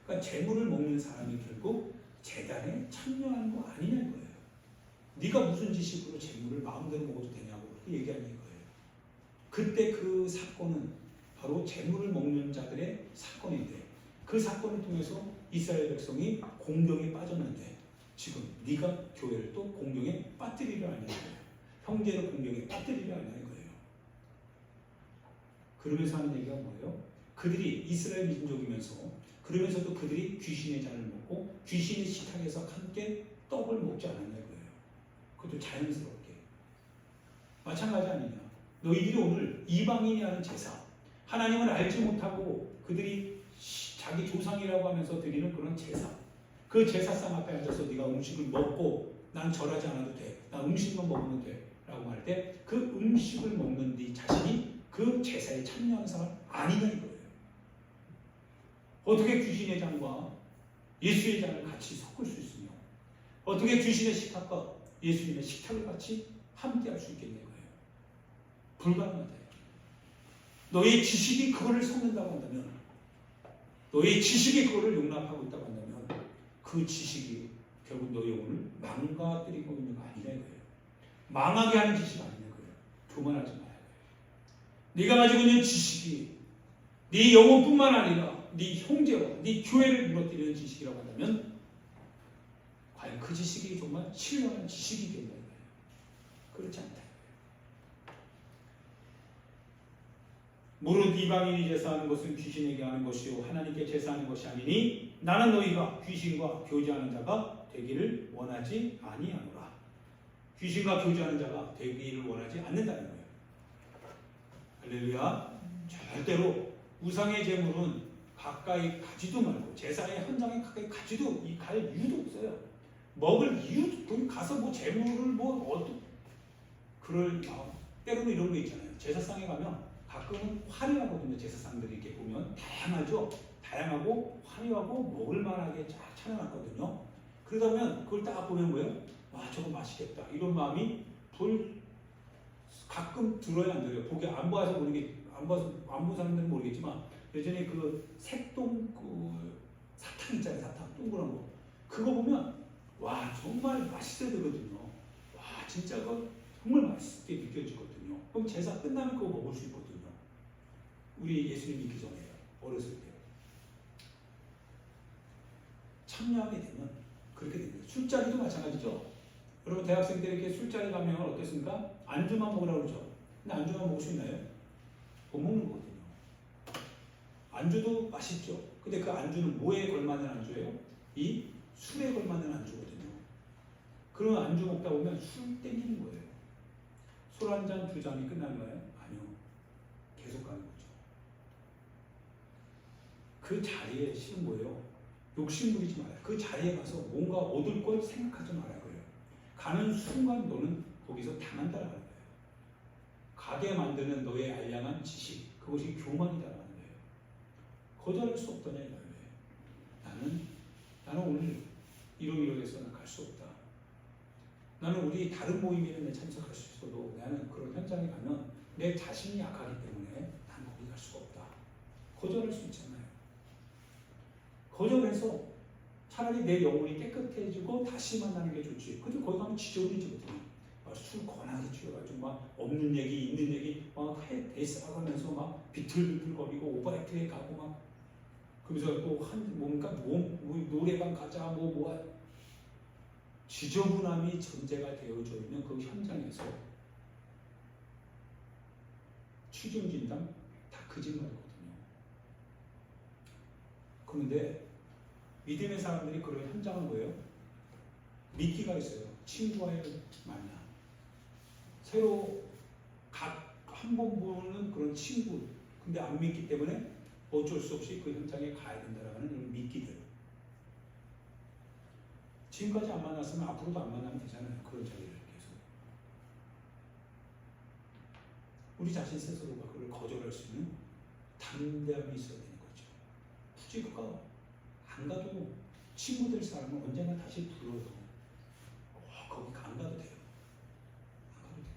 그러니까 재물을 먹는 사람이 결국 제단에 참여하는 거 아니냐 이거예요. 네가 무슨 지식으로 재물을 마음대로 먹어도 되냐고 그렇게 얘기하는 거예요. 그때 그 사건은 바로 재물을 먹는 자들의 사건인데, 그 사건을 통해서 이스라엘 백성이 공경에 빠졌는데 지금 네가 교회를 또 공경에 빠뜨리려 하냐 이거예요. 형제를 공경에 빠뜨리려 하냐 이거예요. 그러면서 하는 얘기가 뭐예요? 그들이 이스라엘 민족이면서 그러면서도 그들이 귀신의 잔을 먹고 귀신의 식탁에서 함께 떡을 먹지 않았냐 이거예요. 그것도 자연스럽게. 마찬가지 아니냐. 너희들이 오늘 이방인이 하는 제사, 하나님을 알지 못하고 그들이 자기 조상이라고 하면서 드리는 그런 제사, 그 제사상 앞에 앉아서 네가 음식을 먹고 난 절하지 않아도 돼, 난 음식만 먹으면 돼 라고 할 때 그 음식을 먹는 네 자신이 그 제사에 참여하는 사람 아니냐 이거예요. 어떻게 귀신의 잔과 예수의 잔을 같이 섞을 수 있으며, 어떻게 귀신의 식탁과 예수님의 식탁을 같이 함께 할 수 있겠냐 이거예요. 불가능하다. 너의 지식이 그거를 섞는다고 한다면, 너의 지식이 그거를 용납하고 있다고 한다면 그 지식이 결국 너의 영혼을 망가뜨리고 있는 거 아니냐 이거예요. 망하게 하는 지식 아니냐 이거예요. 교만하지 말아야 돼요. 네가 가지고 있는 지식이 네 영혼뿐만 아니라 네 형제와 네 교회를 무너뜨리는 지식이라고 한다면 과연 그 지식이 정말 신령한 지식이겠냐 이거예요. 그렇지 않다. 무릇 이방인이 제사하는 것은 귀신에게 하는 것이요 하나님께 제사하는 것이 아니니 나는 너희가 귀신과 교제하는 자가 되기를 원하지 아니하노라. 귀신과 교제하는 자가 되기를 원하지 않는다는 거예요. 할렐루야. 절대로 우상의 제물은 가까이 가지도 말고, 제사의 현장에 가까이 가지도 갈 이유도 없어요. 먹을 이유도, 거기 가서 뭐 제물을 그럴 마음. 때로는 이런 거 있잖아요. 제사상에 가면 가끔은 화려하거든요. 제사상들이 이렇게 보면 다양하죠. 다양하고 화려하고 먹을만하게 쫙 차려놨거든요. 그러다 보면 그걸 딱 보면 뭐예요? 와, 저거 맛있겠다. 이런 마음이 가끔 들어야 안 들어요. 보기 안 봐서 안 본 사람들은 모르겠지만 예전에 그 색동 그 사탕 있잖아요. 사탕 동그란 거. 그거 보면 와, 정말 맛있어야 되거든요. 와, 진짜 그거 정말 맛있게 느껴지거든요. 그럼 제사 끝나면 그거 먹을 수 있거든요. 우리 예수님 믿기 전에 어렸을 때 참여하게 되면 그렇게 됩니다. 술자리도 마찬가지죠. 여러분 대학생 때 이렇게 술자리 가면 어떻습니까? 안주만 먹으라고 그러죠. 근데 안주만 먹을 수 있나요? 못 먹는 거거든요. 안주도 맛있죠. 근데 그 안주는 뭐에 걸맞는 안주예요? 이 술에 걸맞는 안주거든요. 그러면 안주 먹다 보면 술 땡기는 거예요. 술 한 잔, 두 잔이 끝나나요? 아니요. 계속 가는 거죠. 그 자리에 실은 뭐예요? 욕심 부리지 말아요. 그 자리에 가서 뭔가 얻을 걸 생각하지 말아요. 가는 순간 너는 거기서 당한다라는 거예요. 가게 만드는 너의 알량한 지식, 그것이 교만이다라는 거예요. 거절할 수 없다냐 이거예요. 나는 오늘 이러이러해서 난 갈 수 없다. 나는 우리 다른 모임에는 참석할 수 있어도 나는 그런 현장에 가면 내 자신이 약하기 때문에 난 거기 갈 수가 없다. 거절할 수 있잖아요. 거절해서 차라리 내 영혼이 깨끗해지고 다시 만나는 게 좋지. 근데 거기 가면 지저분해지거든요. 술 권하게 취해가지고 막 없는 얘기, 있는 얘기 막 대싸가면서 막 비틀비틀거리고 오버액트에 가고 막 그래서 또 뭔가 노래방 가자 뭐 지저분함이 전제가 되어져 있는 그 현장에서 취중 진담 다 거짓말이거든요. 그런데 믿음의 사람들이 그런 현장은 뭐예요? 미끼가 있어요. 친구와의 만남. 새로 한 번 보는 그런 친구. 근데 안 믿기 때문에 어쩔 수 없이 그 현장에 가야 된다라는 이런 미끼들. 지금까지 안 만났으면 앞으로도 안 만나면 되잖아요. 그런 자리를 계속. 우리 자신 스스로가 그걸 거절할 수 있는 담대함이 있어야 되는 거죠. 굳이 그가 안 가도 친구들 사람은 언젠가 다시 불러요. 거기 안 가도 돼요. 안 가도 돼요.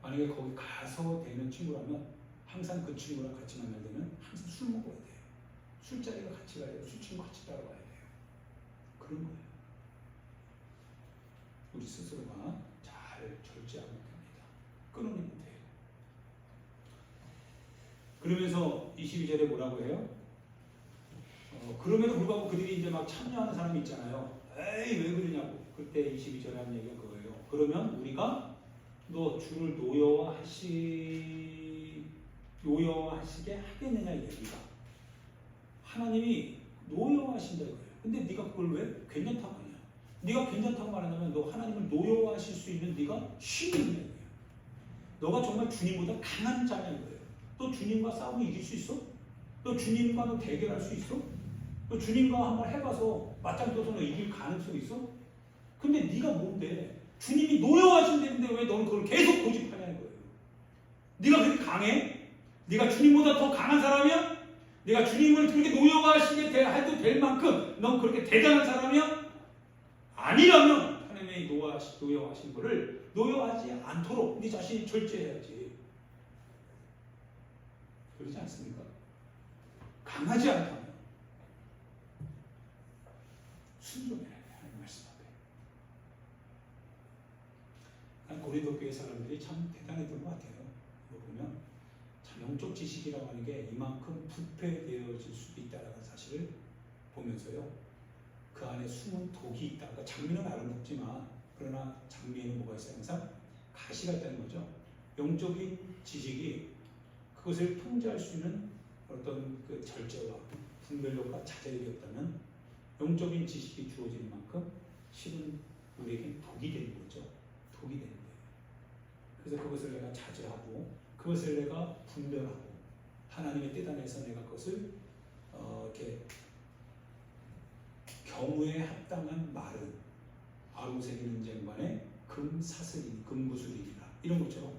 만약에 거기 가서 되는 친구라면 항상 그 친구랑 같이 만날 때는 항상 술 먹어야 돼요. 술자리가 같이 가야 돼요. 술 친구 같이 따라가야 돼요. 그런 거예요. 우리 스스로가 잘 절제하면 됩니다. 끊어내면 돼요. 그러면서 22절에 뭐라고 해요? 그럼에도 불구하고 그들이 이제 막 참여하는 사람이 있잖아요. 에이 왜 그러냐고. 그때 22절에 한 얘기가 그거예요. 그러면 우리가 너 주를 노여워하시게 하겠느냐 이 얘기가. 하나님이 노여워하신다 이거예요. 근데 네가 그걸 왜 괜찮다고 하냐? 네가 괜찮다고 말하냐면 너 하나님을 노여워하실 수 있는 네가 힘이 있냐 이거예요. 너가 정말 주님보다 강한 자냐 이거예요. 너 주님과 싸우면 이길 수 있어? 너 주님과 너 대결할 수 있어? 너 주님과 한번 해봐서 맞짱 떠서 너 이길 가능성이 있어? 근데 네가 뭔데? 주님이 노여워하신다는데 왜 너는 그걸 계속 고집하냐는 거예요. 네가 그렇게 강해? 네가 주님보다 더 강한 사람이야? 네가 주님을 그렇게 노여워하시게 해도 될 만큼 넌 그렇게 대단한 사람이야? 아니라면 하나님의 노여워하신 거를 노여워하지 않도록 네 자신이 절제해야지. 그러지 않습니까? 강하지 않다면 순종해야 돼. 하나님 말씀 앞에. 고린도 교회 사람들이 참 대단했던 것 같아요. 이거 보면 참 영적 지식이라고 하는 게 이만큼 부패되어질 수도 있다는 사실을 보면서요. 그 안에 숨은 독이 있다. 그러니까 장미는 아름답지만 그러나 장미에는 뭐가 있어요? 항상 가시가 있다는 거죠. 영적인 지식이 그것을 통제할 수 있는 어떤 그 절제와 분별력과 자제력이 없다면 영적인 지식이 주어지는 만큼 실은 우리에게 독이 되는 거죠. 독이 되는 거예요. 그래서 그것을 내가 자제하고 그것을 내가 분별하고 하나님의 뜻 안에서 내가 그것을 이렇게 경우에 합당한 말은 아로새기는 쟁반에 금사슬이니 금구슬이니라 이런 것처럼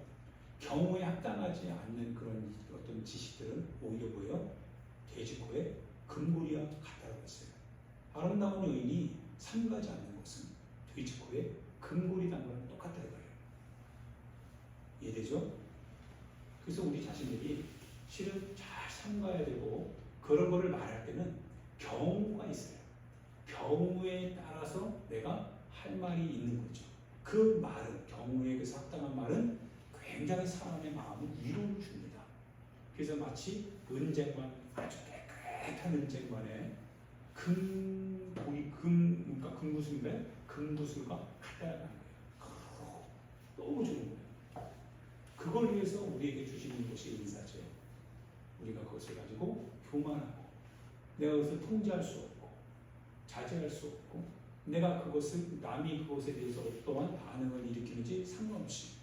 경우에 합당하지 않는 그런 어떤 지식들은 오히려 뭐예요? 돼지코에 금고리와 같다고 했어요. 아름다운 여인이 삼가지 않는 것은 돼지코에 금고리라는 거랑 똑같다 이거예요. 이해되죠? 그래서 우리 자신들이 실은 잘 삼가야 되고 그런 거를 말할 때는 경우가 있어요. 경우에 따라서 내가 할 말이 있는 거죠. 그 말은 경우에 그 합당한 말은 굉장히 사람의 마음을 위로를 줍니다. 그래서 마치 은쟁반, 아주 깨끗한 은쟁반에 그러니까 금구슬인데 금구슬과 같다는 거예요. 너무 좋은 거예요. 그걸 위해서 우리에게 주시는 것이 인사죠. 우리가 그것을 가지고 교만하고 내가 그것을 통제할 수 없고 자제할 수 없고 내가 그것을 남이 그것에 대해서 어떠한 반응을 일으키는지 상관없이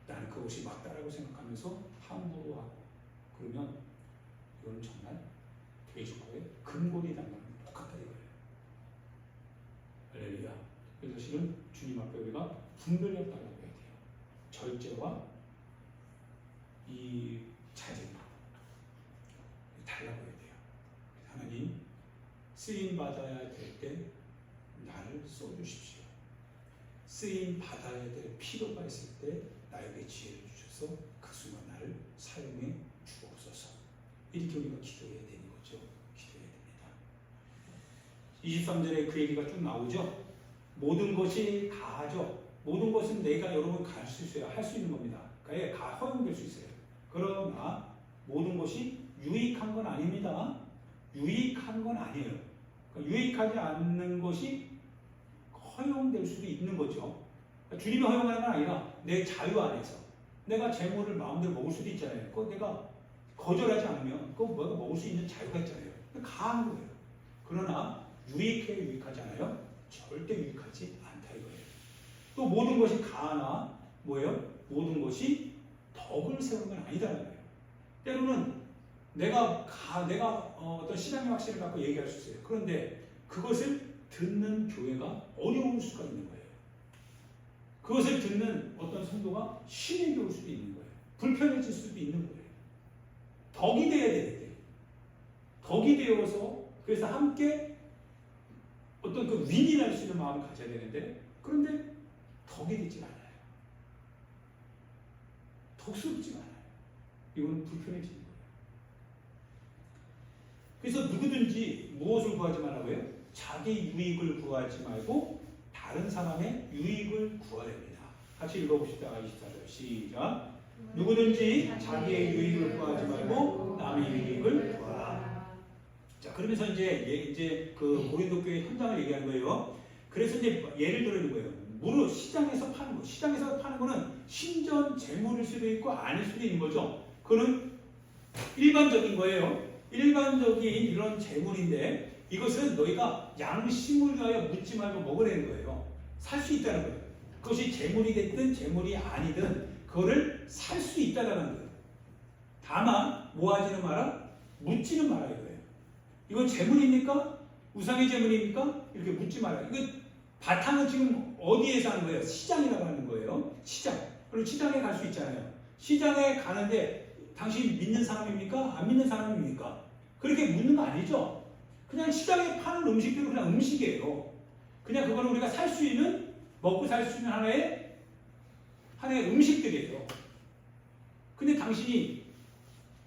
나는 그것이 맞다라고 생각하면서 함부로 하고 그러면 이건 정말 돼지코에 금고리 담는 똑같다 이거예요. 할렐루야. 그래서 실은 주님 앞에 우리가 분별력 달라고 해야 돼요. 절제와 이 자제가 달라고 해야 돼요. 하나님 쓰임 받아야 될 때 나를 써주십시오. 쓰임 받아야 될 필요가 있을 때 나에게 지혜를 주셔서 그 순간 나를 사용해 주옵소서. 이렇게 우리가 기도해야 되는 거죠. 기도해야 됩니다. 23절에 그 얘기가 쭉 나오죠. 모든 것이 다죠. 모든 것은 내가 여러분 갈 수 있어요. 할 수 있는 겁니다. 그러니까 허용될 수 있어요. 그러나 모든 것이 유익한 건 아닙니다. 유익한 건 아니에요. 그러니까 유익하지 않는 것이 허용될 수도 있는 거죠. 그러니까 주님이 허용하는 건 아니라 내 자유 안에서 내가 재물을 마음대로 먹을 수도 있잖아요. 그거 내가 거절하지 않으면 그거 뭐가 먹을 수 있는 자유가 있잖아요. 가한 거예요. 그러나 유익해 유익하지 않아요? 절대 유익하지 않다 이거예요. 또 모든 것이 가하나 뭐예요? 모든 것이 덕을 세우는 건 아니다라는 거예요. 때로는 내가 어떤 신앙의 확신을 갖고 얘기할 수 있어요. 그런데 그것을 듣는 교회가 어려울 수가 있는 거예요. 그것을 듣는 어떤 성도가 신에게 올 수도 있는 거예요. 불편해질 수도 있는 거예요. 덕이 되어야 되는데 덕이 되어서 그래서 함께 어떤 그 윈이 날 수 있는 마음을 가져야 되는데 그런데 덕이 되지 않아요. 덕스럽지 않아요. 이거는 불편해지는 거예요. 그래서 누구든지 무엇을 구하지 말라고요? 자기 유익을 구하지 말고 다른 사람의 유익을 구하야 됩니다. 같이 읽어봅시다. 24절 시작. 누구든지 자기의 유익을 구하지 말고 남의 유익을 구하라. 자, 그러면서 이제 그 고린도 교회 현장을 얘기하는 거예요. 그래서 이제 예를 들어주는 거예요. 무릇 시장에서 파는 거. 시장에서 파는 거는 신전 재물일 수도 있고 아닐 수도 있는 거죠. 그거는 일반적인 거예요. 일반적인 이런 재물인데 이것은 너희가 양심을 위하여 묻지 말고 먹으라는 거예요. 살 수 있다는 거예요. 그것이 재물이 됐든 재물이 아니든 그거를 살 수 있다는 거예요. 다만 뭐 하지는 마라? 묻지는 마라 이거예요. 이건 재물입니까? 우상의 재물입니까? 이렇게 묻지 마라. 이거 바탕은 지금 어디에서 하는 거예요? 시장이라고 하는 거예요. 시장. 그리고 시장에 갈 수 있잖아요. 시장에 가는데 당신 믿는 사람입니까? 안 믿는 사람입니까? 그렇게 묻는 거 아니죠? 그냥 시장에 파는 음식들은 그냥 음식이에요. 그냥 그거는 우리가 살 수 있는, 먹고 살 수 있는 하나의 음식들이에요. 근데 당신이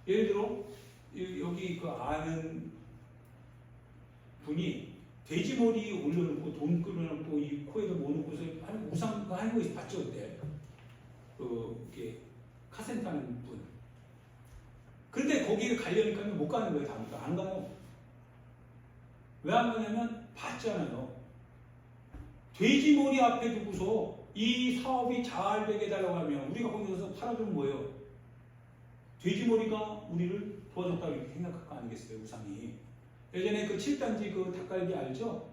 예를 들어 여기 그 아는 분이 돼지머리 올려놓고 돈 끌어놓고 이 코에도 뭐 놓고서 우상 하는 거 봤죠 그때 이렇게 카센터 하는 분. 그런데 거기를 가려니까 못 가는 거예요. 다음부터 안 가요. 왜 안 가냐면 봤잖아요. 돼지머리 앞에 두고서 이 사업이 잘 되게 해달라고 하면 우리가 거기서 팔아주면 뭐예요? 돼지머리가 우리를 도와줬다고 이렇게 생각할 거 아니겠어요? 우상이. 예전에 그 7단지 그 닭갈비 알죠?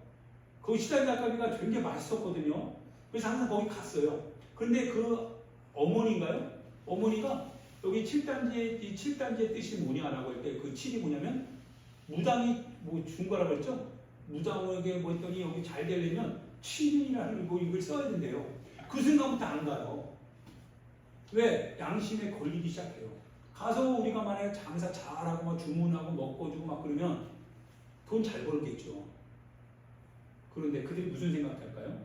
그 7단지 닭갈비가 굉장히 맛있었거든요. 그래서 항상 거기 갔어요. 그런데 그 어머니인가요? 어머니가 여기 7단지의 이 7단지의 뜻이 뭐냐라고 할 때 그 7이 뭐냐면 무당이 뭐 준 거라고 했죠? 무당에게 뭐 했더니 여기 잘 되려면 7이라는 뭐 이걸 써야 된대요. 그 순간부터 안 가요. 왜? 양심에 걸리기 시작해요. 가서 우리가 만약에 장사 잘하고 막 주문하고 먹어주고 막 그러면 돈 잘 벌겠죠. 그런데 그들이 무슨 생각할까요?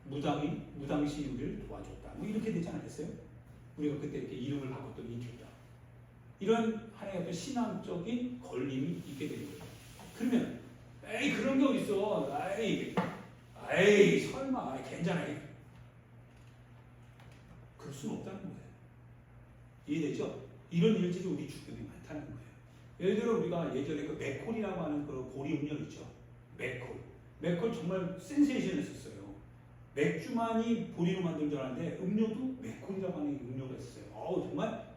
무당시 우리를 도와줬다. 뭐 이렇게 되지 않았어요? 우리가 그때 이렇게 이름을 바꿨더니 이겼다. 이런 하나의 어떤 신앙적인 걸림이 있게 되는 거예요. 그러면 에이 그런 게 어딨어? 에이 설마 괜찮아. 그럴 수는 없다는 거예요. 이해되죠? 이런 일들이 우리 주변에 많다는 거예요. 예를 들어 우리가 예전에 그 맥콜이라고 하는 그 보리 음료 있죠. 맥콜 정말 센세이션했었어요. 맥주만이 보리로 만든 줄 알았는데 음료도 맥콜이라고 하는 음료가 있었어요. 정말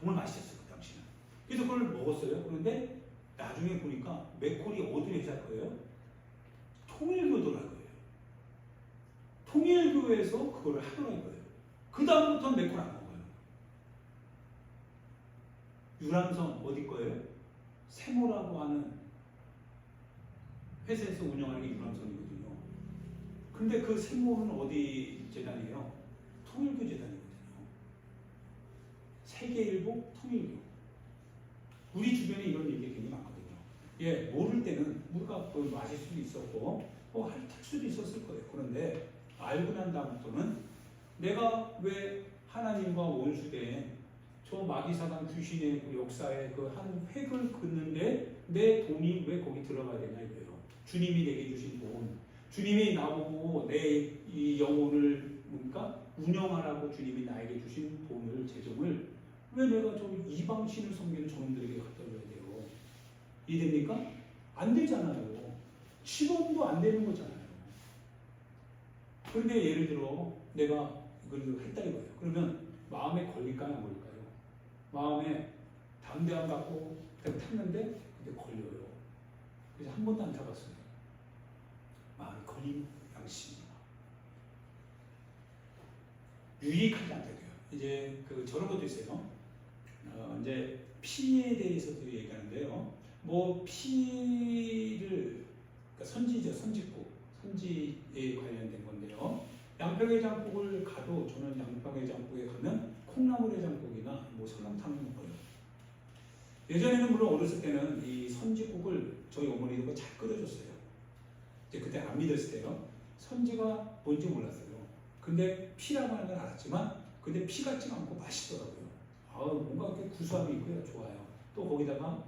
맛있었어요 그 당시는. 그래서 그걸 먹었어요. 그런데 나중에 보니까 맥콜이 어디 회사 거예요? 통일교더라고요. 통일교에서 그걸 하더라고요. 그 다음부터는 맥콜 안 먹어요. 유람선 어디 거예요? 세모라고 하는 회사에서 운영하는 게 유람선이거든요. 근데 그 세모는 어디 재단이에요? 통일교 재단이거든요. 세계일보 통일교. 우리 주변에 이런 얘기가 굉장히 많거든요. 예, 모를 때는 우리가 마실 수도 있었고 할 수도 있었을 거예요. 그런데 알고 난 다음부터는 내가 왜 하나님과 원수된 저 마귀사단 귀신의 그 역사에 그 한 획을 긋는데 내 돈이 왜 거기 들어가야 되냐 이거예요. 주님이 내게 주신 돈, 주님이 나보고 내 이 영혼을 운영하라고 주님이 나에게 주신 돈을 재정을 왜 내가 저 이방신을 섬기는 저놈들에게 갖다 줘야 돼요? 이해됩니까? 안 되잖아요. 직업도 안 되는 거잖아요. 그런데 예를 들어 내가 이걸 했다 이거예요. 그러면 마음에 걸릴까요? 안 걸릴까요? 마음에 담대함 갖고 내가 탔는데 근데 걸려요. 그래서 한 번도 안 타봤어요. 마음이 걸린 양심이나 유익하지 않다고요. 이제 저런 것도 있어요. 이제 피에 대해서도 얘기하는데요. 뭐 피를 그러니까 선지죠, 선지에 관련된 건데요. 양평해장국을 가도 저는 양평해장국에 가면 콩나물해장국이나 뭐 설렁탕을 먹어요. 예전에는 물론 어렸을 때는 이 선지국을 저희 어머니가 잘 끓여줬어요. 이제 그때 안 믿었을 때요. 선지가 뭔지 몰랐어요. 근데 피라고 하는 걸 알았지만 근데 피 같지가 않고 맛있더라고요. 뭔가 이렇게 구수함이 있고요. 좋아요. 또 거기다가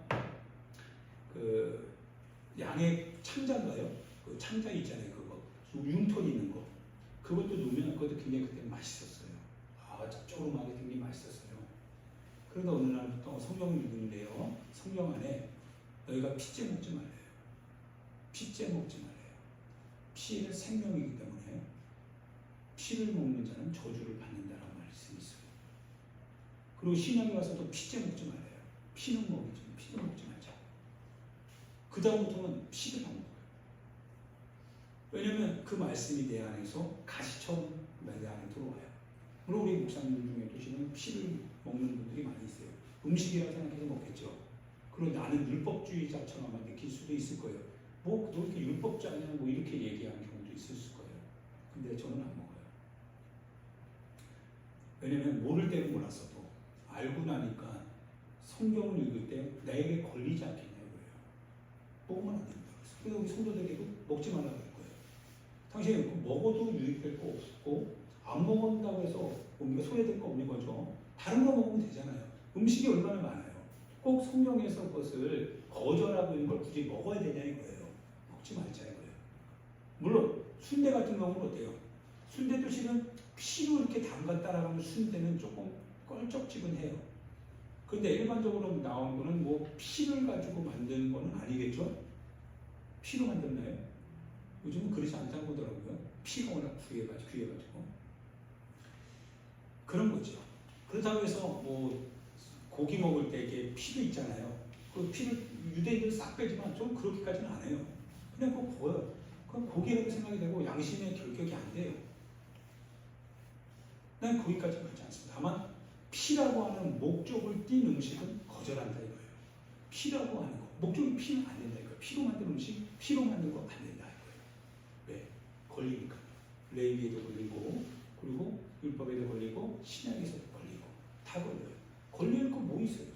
그 양의 창자인가요? 그 창자 있잖아요. 그거 융털 있는 거. 그것도 넣으면 그것도 굉장히 그때 맛있었어요. 짭조름하게 굉장히 맛있었어요. 그러다 어느 날부터 성경을 읽는데요. 성경 안에 너희가 피째 먹지 말래요. 피째 먹지 말래요. 피는 생명이기 때문에 피를 먹는 자는 저주를 받는다라는 말씀이 있어요. 그리고 신약에 와서도 피째 먹지 말래요. 피는 먹이지, 피도 먹지 말자. 그 다음부터는 피를 안 먹어요. 왜냐면 그 말씀이 내 안에서 가시처럼 내 안에 들어와요. 물론 우리 목사님 중에 보시면 피를 먹는 분들이 많이 있어요. 음식이라고 생각해서 먹겠죠. 그리고 나는 율법주의자처럼 아마 느낄 수도 있을 거예요. 뭐 너 이렇게 율법자냐 뭐 이렇게 얘기하는 경우도 있을 거예요. 근데 저는 안 먹어요. 왜냐면 모를 때는 몰랐어도 알고 나니까 성경을 읽을 때 나에게 걸리지 않겠냐고요. 먹으면 안 됩니다. 그래서 우리 성도들에게도 먹지 말라고 할 거예요. 당신이 먹어도 유익될 거 없고 안 먹는다고 해서 우리가 소외될 거 없는 거죠. 다른 거 먹으면 되잖아요. 음식이 얼마나 많아요. 꼭 성경에서 그것을 거절하고 있는 걸 굳이 먹어야 되냐 이거예요. 먹지 말자 이거예요. 물론 순대 같은 경우는 어때요? 순대도 실은 피로 이렇게 담갔다라는 순대는 조금 껄쩍지근해요. 근데 일반적으로 나온 거는 뭐 피를 가지고 만드는 거는 아니겠죠? 피로 만들나요? 요즘은 그렇지 않다고 하더라고요. 피가 워낙 귀해가지고. 그런 거죠. 그렇다고 해서 뭐 고기 먹을 때 이게 피도 있잖아요. 그 피를 유대인들 싹 빼지만 좀 그렇게까지는 안 해요. 그냥 그거 보여요. 그건 고기라고 생각이 되고 양심의 결격이 안 돼요. 난 거기까지 가지 않습니다. 다만 피라고 하는 목적을 띈 음식은 거절한다 이거예요. 피라고 하는 거. 목적이 피는 안 된다 이거예요. 피로 만든 음식, 피로 만든 거 안 된다 이거예요. 왜? 걸리니까. 레위기에도 걸리고 그리고 율법에도 걸리고 신약에서도 걸리고 다 걸려요. 걸릴 거 뭐 있어요?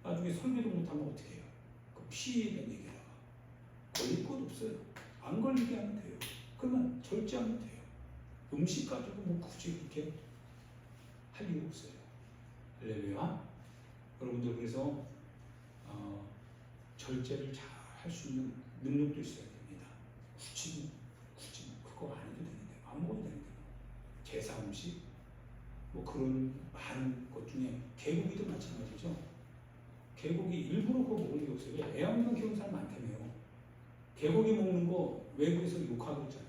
나중에 설교도 못하면 어떻게 해요? 그 피에 대한 얘기라. 걸릴 것 없어요. 안 걸리게 하면 돼요. 그러면 절제하면 돼요. 음식 가지고 뭐 굳이 그렇게 할 이유 없어요. 할렐루야. 여러분들 그래서 절제를 잘 할 수 있는 능력도 있어야 됩니다. 굳이 그거 안 해도 되는데 안 먹어도 되는데 제사 음식 뭐 그런 많은 것 중에 개고기도 마찬가지죠. 개고기 일부러 그거 먹을 게 없어요. 애완견 키우는 사람 많다며요. 개고기 먹는 거 외국에서 욕하고 있잖아요.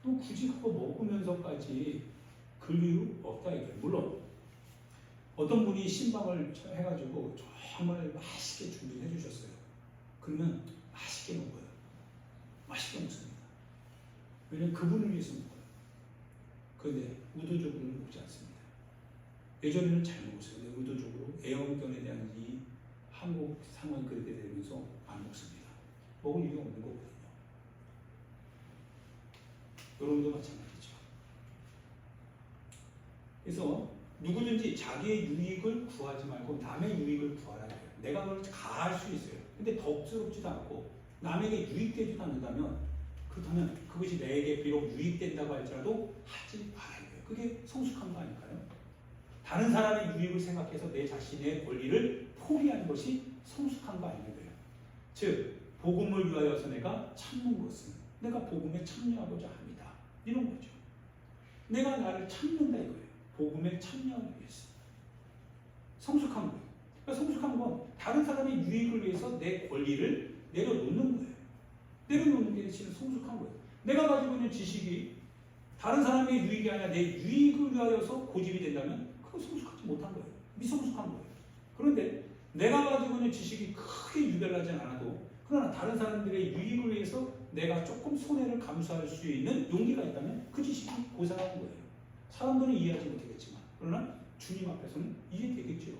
또 굳이 그거 먹으면서까지 그럴 이유 없다 이거예요. 물론 어떤 분이 신방을 해가지고 정말 맛있게 준비해 주셨어요. 그러면 맛있게 먹어요. 맛있게 먹습니다. 왜냐면 그분을 위해서 먹어요. 그런데 의도적으로는 먹지 않습니다. 예전에는 잘 먹었어요. 근데 의도적으로 애완견에 대한 이 한국 상황이 그렇게 되면서 안 먹습니다. 먹을 이유가 없는 거거든요. 여러분도 마찬가지죠. 그래서 누구든지 자기의 유익을 구하지 말고 남의 유익을 구하라 해요. 내가 그걸 가할 수 있어요. 근데 덕스럽지도 않고 남에게 유익되지도 않는다면 그렇다면 그것이 내게 비록 유익된다고 할지라도 하지 말아야 돼요. 그게 성숙한 거 아닐까요? 다른 사람의 유익을 생각해서 내 자신의 권리를 포기하는 것이 성숙한 거 아닌가요? 즉 복음을 위하여서 내가 참는 것은 내가 복음에 참여하고자 합니다. 이런 거죠. 내가 나를 참는다 이거예요. 복음에 참여하기 위해서. 성숙한 거예요. 그러니까 성숙한 건 다른 사람의 유익을 위해서 내 권리를 내려놓는 거예요. 내려놓는 게 진짜 성숙한 거예요. 내가 가지고 있는 지식이 다른 사람의 유익이 아니라 내 유익을 위하여서 고집이 된다면 그건 성숙하지 못한 거예요. 미성숙한 거예요. 그런데 내가 가지고 있는 지식이 크게 유별나지 않아도 그러나 다른 사람들의 유익을 위해서 내가 조금 손해를 감수할 수 있는 용기가 있다면 그 지식이 고상한 거예요. 사람들은 이해하지 못하겠지만 그러나 주님 앞에서는 이해되겠죠.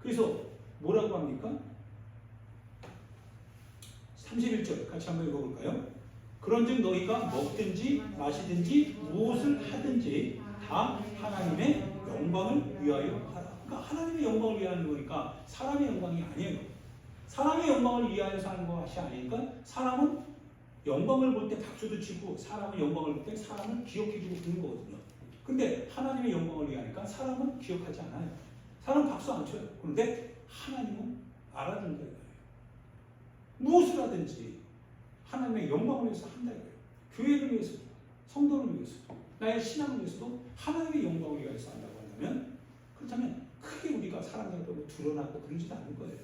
그래서 뭐라고 합니까? 31절 같이 한번 읽어볼까요? 그런즉 너희가 먹든지 마시든지 무엇을 하든지 다 하나님의 영광을 위하여 하라. 그러니까 하나님의 영광을 위하는 거니까 사람의 영광이 아니에요. 사람의 영광을 위하여서 하는 것이 아니니까 사람은 영광을 볼 때 박수도 치고 사람은 영광을 볼 때 사람을 기억해주고 그런 거거든요. 근데 하나님의 영광을 위하니까 사람은 기억하지 않아요. 사람은 박수 안 쳐요. 그런데 하나님은 알아준다 이거예요. 무엇을 하든지 하나님의 영광을 위해서 한다 이거예요. 교회를 위해서도 성도를 위해서도 나의 신앙을 위해서도 하나님의 영광을 위해서 한다고 한다면 그렇다면 크게 우리가 사람들 앞에 드러나고 그러지도 않을 거예요.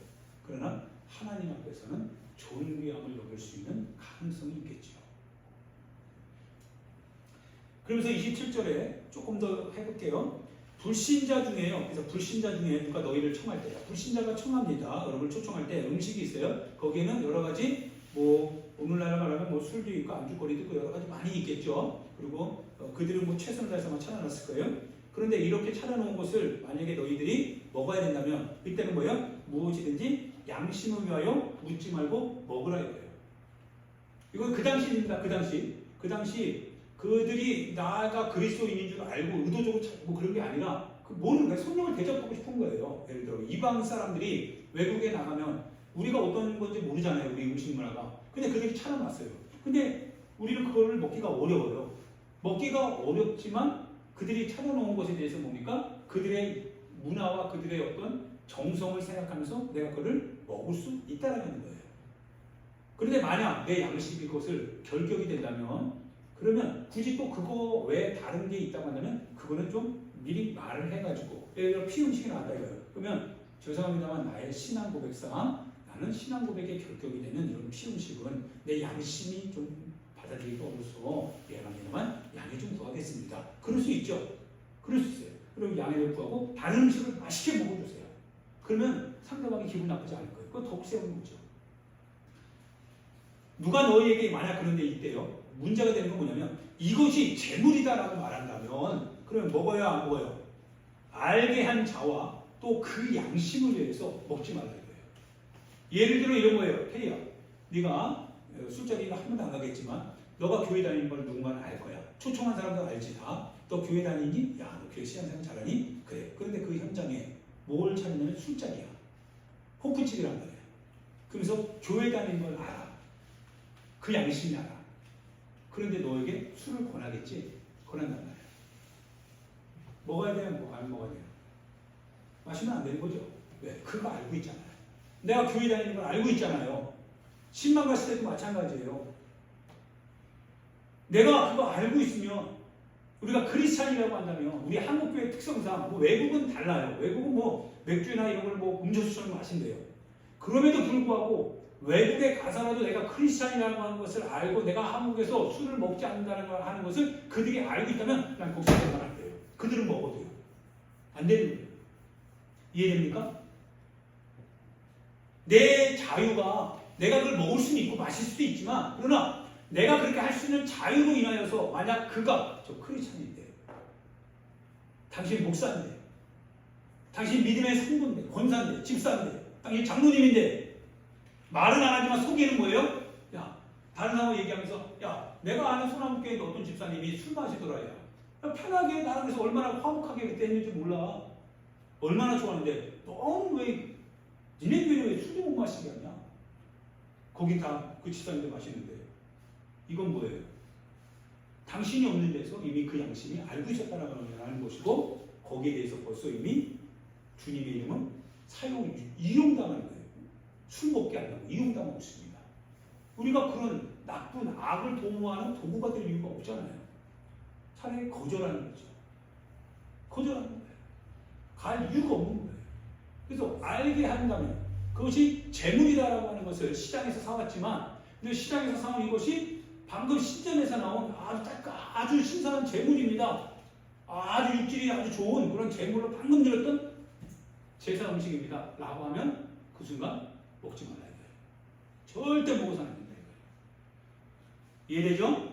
그러나 하나님 앞에서는 존귀함을 여길 수 있는 가능성이 있겠죠. 그러면서 27절에 조금 더 해볼게요. 불신자 중에요. 그래서 불신자 중에 누가 너희를 청할 때야. 불신자가 청합니다. 여러분을 초청할 때 음식이 있어요. 거기에는 여러 가지 오늘날 말하면 술도 있고 안주거리도 있고 여러 가지 많이 있겠죠. 그리고 그들은 최선을 다해서만 차려놨을 거예요. 그런데 이렇게 차려놓은 것을 만약에 너희들이 먹어야 된다면 이때는 뭐예요? 무엇이든지 양심을 위하여 묻지 말고 먹으라 이거예요. 이건 그 당시입니다. 그 당시 그들이 나가 그리스도인인 줄 알고 의도적으로 그런 게 아니라 모르는 거예요. 손님을 대접하고 싶은 거예요. 예를 들어 이방 사람들이 외국에 나가면 우리가 어떤 건지 모르잖아요. 우리 음식 문화가. 근데 그들이 차려놨어요. 근데 우리는 그거를 먹기가 어려워요. 먹기가 어렵지만 그들이 차려놓은 것에 대해서 뭡니까? 그들의 문화와 그들의 어떤 정성을 생각하면서 내가 그걸 먹을 수 있다라는 거예요. 그런데 만약 내 양식이 그것을 결격이 된다면 그러면 굳이 또 그거 외에 다른 게 있다고 한다면 그거는 좀 미리 말을 해가지고 예를 들어 피음식이 나왔다 이거예요. 그러면 죄송합니다만 나의 신앙 고백상 나는 신앙 고백에 결격이 되는 이런 피음식은 내 양심이 좀 받아들이기가 어려서 미안합니다만 양해 좀 구하겠습니다. 그럴 수 있죠. 그럴 수 있어요. 그리고 양해를 구하고 다른 음식을 맛있게 먹어주세요. 그러면 상대방이 기분 나쁘지 않을 거예요. 그거 덕 세우는 거죠. 누가 너희에게 만약 그런 데 있대요. 문제가 되는 건 뭐냐면 이것이 재물이다라고 말한다면 그러면 먹어야 안 먹어요? 알게 한 자와 또 그 양심을 위해서 먹지 말라 이거예요. 예를 들어 이런 거예요. 태희야, 네가 술자리가 한 번도 안 가겠지만 너가 교회 다니는 걸 누군가는 알 거야. 초청한 사람도 알지 다. 너 교회 다니니? 야, 너 교회 신앙생활 잘하니? 그래. 그런데 그 현장에 뭘 찾느냐면 술자리야. 호프집이란 말이야. 그래서 교회 다니는 걸 알아. 그 양심이 알아. 그런데 너에게 술을 권하겠지? 권한단 말이야. 먹어야 돼요? 안 먹어야 돼요? 마시면 안 되는 거죠. 왜? 그거 알고 있잖아요. 내가 교회 다니는 걸 알고 있잖아요. 신방 갔을 때도 마찬가지예요. 내가 그거 알고 있으면 우리가 크리스찬이라고 한다면 우리 한국교회 특성상 외국은 달라요. 외국은 맥주나 이런 걸 음료수처럼 마신대요. 그럼에도 불구하고 외국에 가서라도 내가 크리스찬이라는 하는 것을 알고 내가 한국에서 술을 먹지 않는다는 걸 하는 것을 그들이 알고 있다면 난 거기서 안 돼요. 그들은 먹어도요. 안 되는 거예요. 이해됩니까? 내 자유가 내가 그걸 먹을 수는 있고 마실 수도 있지만 그러나 내가 그렇게 할 수 있는 자유로 인하여서 만약 그가 저 크리스찬인데 당신 목사인데 당신 믿음의 성도인데 권사인데 집사인데 당신 장로님인데 말은 안 하지만 속에는 뭐예요? 야, 다른 사람하고 얘기하면서 야, 내가 아는 소나무교회에 어떤 집사님이 술 마시더라. 야, 편하게 나랑 그래서 얼마나 화목하게 그때 했는지 몰라. 얼마나 좋아하는데 너무 왜 니네 교회는 왜 술도 못 마시게 하냐? 거기 다 그 집사님들 마시는데 이건 뭐예요? 당신이 없는 데서 이미 그 양심이 알고 있었다라는 것이고 거기에 대해서 벌써 이미 주님의 이름은 이용당하는 거예요. 술 먹게 하려고 이용당하고 있습니다. 우리가 그런 나쁜 악을 도모하는 도구가 될 이유가 없잖아요. 차라리 거절하는 거죠. 거절하는 거예요. 갈 이유가 없는 거예요. 그래서 알게 한다면 그것이 재물이다라고 하는 것을 시장에서 사왔지만 근데 시장에서 사온 이것이 방금 신전에서 나온 아주 신선한 재물입니다. 아주 육질이 아주 좋은 그런 재물로 방금 드렸던 제사 음식입니다. 라고 하면 그 순간 먹지 말아야 돼요. 절대 먹어서는 안 된다. 이해되죠?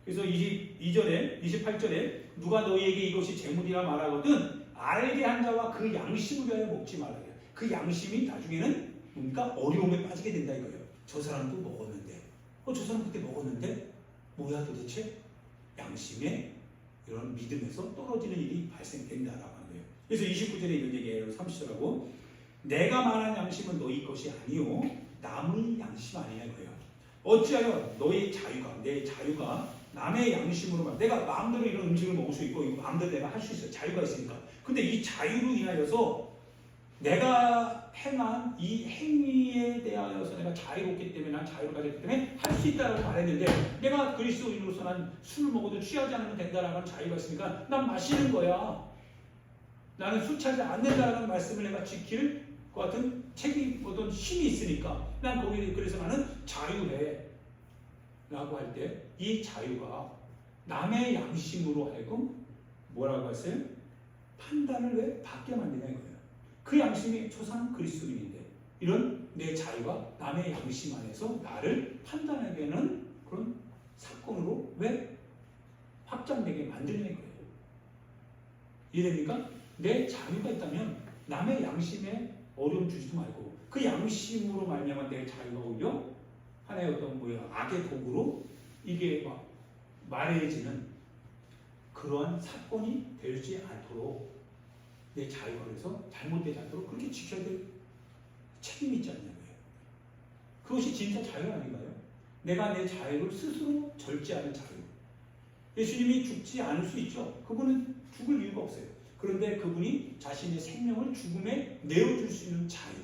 그래서 22절에 28절에 누가 너희에게 이것이 재물이라 말하거든 알게 한 자와 그 양심을 위하여 먹지 말아야 돼요. 그 양심이 나중에는 뭡니까? 어려움에 빠지게 된다 이거예요. 저 사람도 먹었는데 저 사람 그때 먹었는데 뭐야 도대체? 양심에 이런 믿음에서 떨어지는 일이 발생된다라고 하는 거예요. 그래서 29절에 이런 얘기예요. 30절하고 내가 말한 양심은 너희 것이 아니요 남의 양심 아니냐 이거예요. 어찌하여 너희 자유가 내 자유가 남의 양심으로만 내가 마음대로 이런 음식을 먹을 수 있고 마음대로 내가 할 수 있어요. 자유가 있으니까. 근데 이 자유로 인하여서 내가 행한 이 행위에 대하여서 내가 자유롭기 때문에 난 자유를 가졌기 때문에 할 수 있다라고 말했는데 내가 그리스도인으로서 난 술을 먹어도 취하지 않으면 된다라고 하는 자유가 있으니까 난 마시는 거야. 나는 술 취하지 않는다라는 말씀을 내가 지킬 것 같은 책임 어떤 힘이 있으니까 난 거기에 그래서 나는 자유해 라고 할 때 이 자유가 남의 양심으로 하여금 뭐라고 했어요? 판단을 왜 받게 만드냐 이거예요. 그 양심이 저 사람 그리스도인인데 이런 내 자유가 남의 양심 안에서 나를 판단하게 하는 그런 사건으로 왜 확장되게 만드냐 이거예요. 이해됩니까? 내 자유가 있다면 남의 양심에 어려움 주지도 말고 그 양심으로 말미암아 내 자유가 오히려 하나의 어떤 악의 도구로 이게 막 말해지는 그러한 사건이 되지 않도록 내 자유가 그래서 잘못되지 않도록 그렇게 지켜야 될 책임이 있지 않냐고요. 그것이 진짜 자유 아닌가요? 내가 내 자유를 스스로 절제하는 자유. 예수님이 죽지 않을 수 있죠. 그분은 죽을 이유가 없어요. 그런데 그분이 자신의 생명을 죽음에 내어줄 수 있는 자유.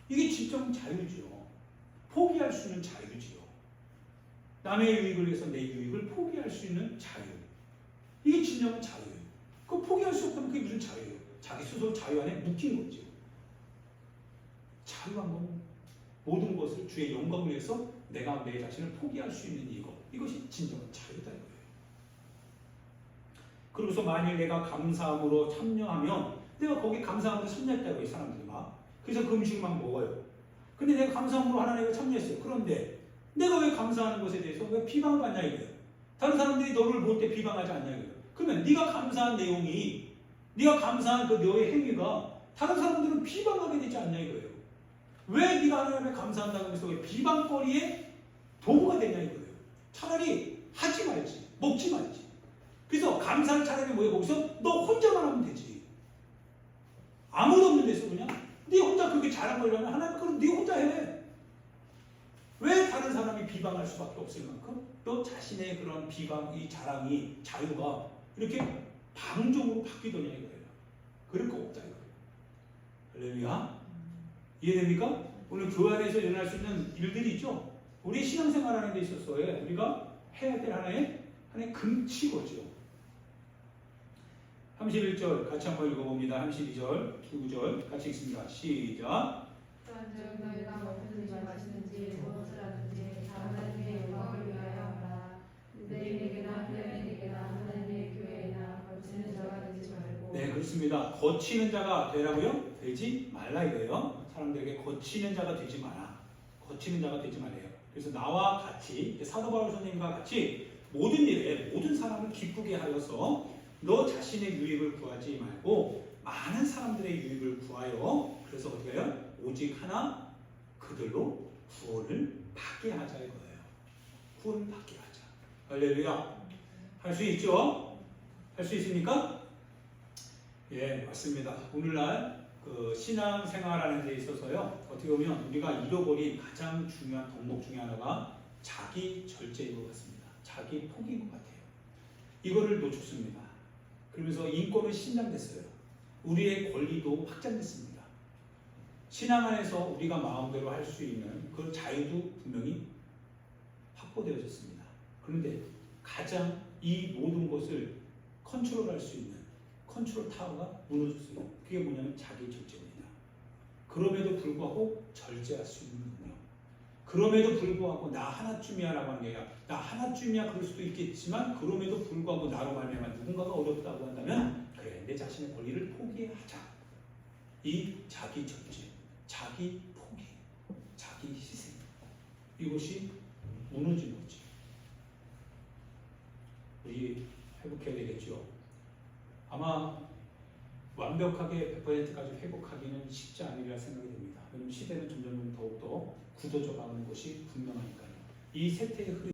이게 진정한 자유죠. 포기할 수 있는 자유지요. 남의 유익을 위해서 내 유익을 포기할 수 있는 자유. 이게 진정한 자유예요. 그거 포기할 수 없다면 그게 무슨 자유예요? 자기 스스로 자유 안에 묶인 거죠. 자유한 건 모든 것을 주의 영광을 위해서 내가 내 자신을 포기할 수 있는 이것. 이것이 진정한 자유다 이거예요. 그러고서 만일 내가 감사함으로 참여하면 내가 거기 감사함으로 참여했다고 이 사람들이 막. 그래서 그 음식을 막 먹어요. 근데 내가 감사함으로 하나님께 참여했어요. 그런데 내가 왜 감사하는 것에 대해서 왜 비방을 받냐 이거예요. 다른 사람들이 너를 볼 때 비방하지 않냐 이거예요. 그러면 네가 감사한 내용이 네가 감사한 그 너의 행위가 다른 사람들은 비방하게 되지 않냐 이거예요. 왜 네가 하나님께 감사한다고 해서 왜 비방거리의 도구가 되냐 이거예요. 차라리 하지 말지 먹지 말지. 그래서 감사는 차라리 뭐예요? 거기서 너 혼자만 하면 되지. 아무도 없는 데서 그냥 네 혼자 그렇게 잘한 거려면 하나님 그럼 네 혼자 해. 왜 다른 사람이 비방할 수밖에 없을 만큼 너 자신의 그런 비방, 이 자랑이 자유가 이렇게 방종으로 바뀌더냐 이거예요. 그럴 거 없다 이거예요. 할렐루야. 이해됩니까? 오늘 교회 안에서 일어날 수 있는 일들이 있죠. 우리 신앙생활하는 데 있어서의 우리가 해야 될 하나의 금치거죠. 31절 같이 한번 읽어봅니다. 32절, 9절 같이 읽습니다. 시작. 그런즉 너희가 먹든지 마시든지 무엇을 하든지 다 하나님의 영광을 위하여 하라. 유대인에게나 헬라인에게나 하나님의 교회에나 거치는 자가 되지 말고. 네, 그렇습니다. 거치는 자가 되라고요? 되지 말라 이거예요. 사람들에게 거치는 자가 되지 마라. 거치는 자가 되지 말래요. 그래서 나와 같이 사도 바울 선생님과 같이 모든 일에 모든 사람을 기쁘게 하여서 너 자신의 유익을 구하지 말고 많은 사람들의 유익을 구하여 그래서 어떻게 해요? 오직 하나 그들로 구원을 받게 하자 이거예요. 구원을 받게 하자. 할렐루야. 할 수 있죠? 할 수 있습니까? 예, 맞습니다. 오늘날 그 신앙생활하는 데 있어서요. 어떻게 보면 우리가 잃어버린 가장 중요한 덕목 중에 하나가 자기 절제인 것 같습니다. 자기 포기인 것 같아요. 이거를 놓쳤습니다. 그러면서 인권은 신장됐어요. 우리의 권리도 확장됐습니다. 신앙 안에서 우리가 마음대로 할 수 있는 그 자유도 분명히 확보되어졌습니다. 그런데 가장 이 모든 것을 컨트롤할 수 있는 컨트롤 타워가 무너졌어요. 그게 뭐냐면 자기 절제입니다. 그럼에도 불구하고 절제할 수 있는 능력. 그럼에도 불구하고 나 하나쯤이야라고 하는 게 아니라 나 하나쯤이야 그럴 수도 있겠지만 그럼에도 불구하고 나로 말미암아 누군가가 어렵다고 한다면 그래 내 자신의 권리를 포기하자. 이 자기 절제, 자기 포기, 자기 희생 이것이 무너진 거지. 우리 회복해야 되겠죠. 아마 완벽하게 100%까지 회복하기는 쉽지 않으리라 생각이 됩니다. 왜냐하면 시대는 점점 더욱더 굳어져 가는 것이 분명하니까요. 이 세태의 흐름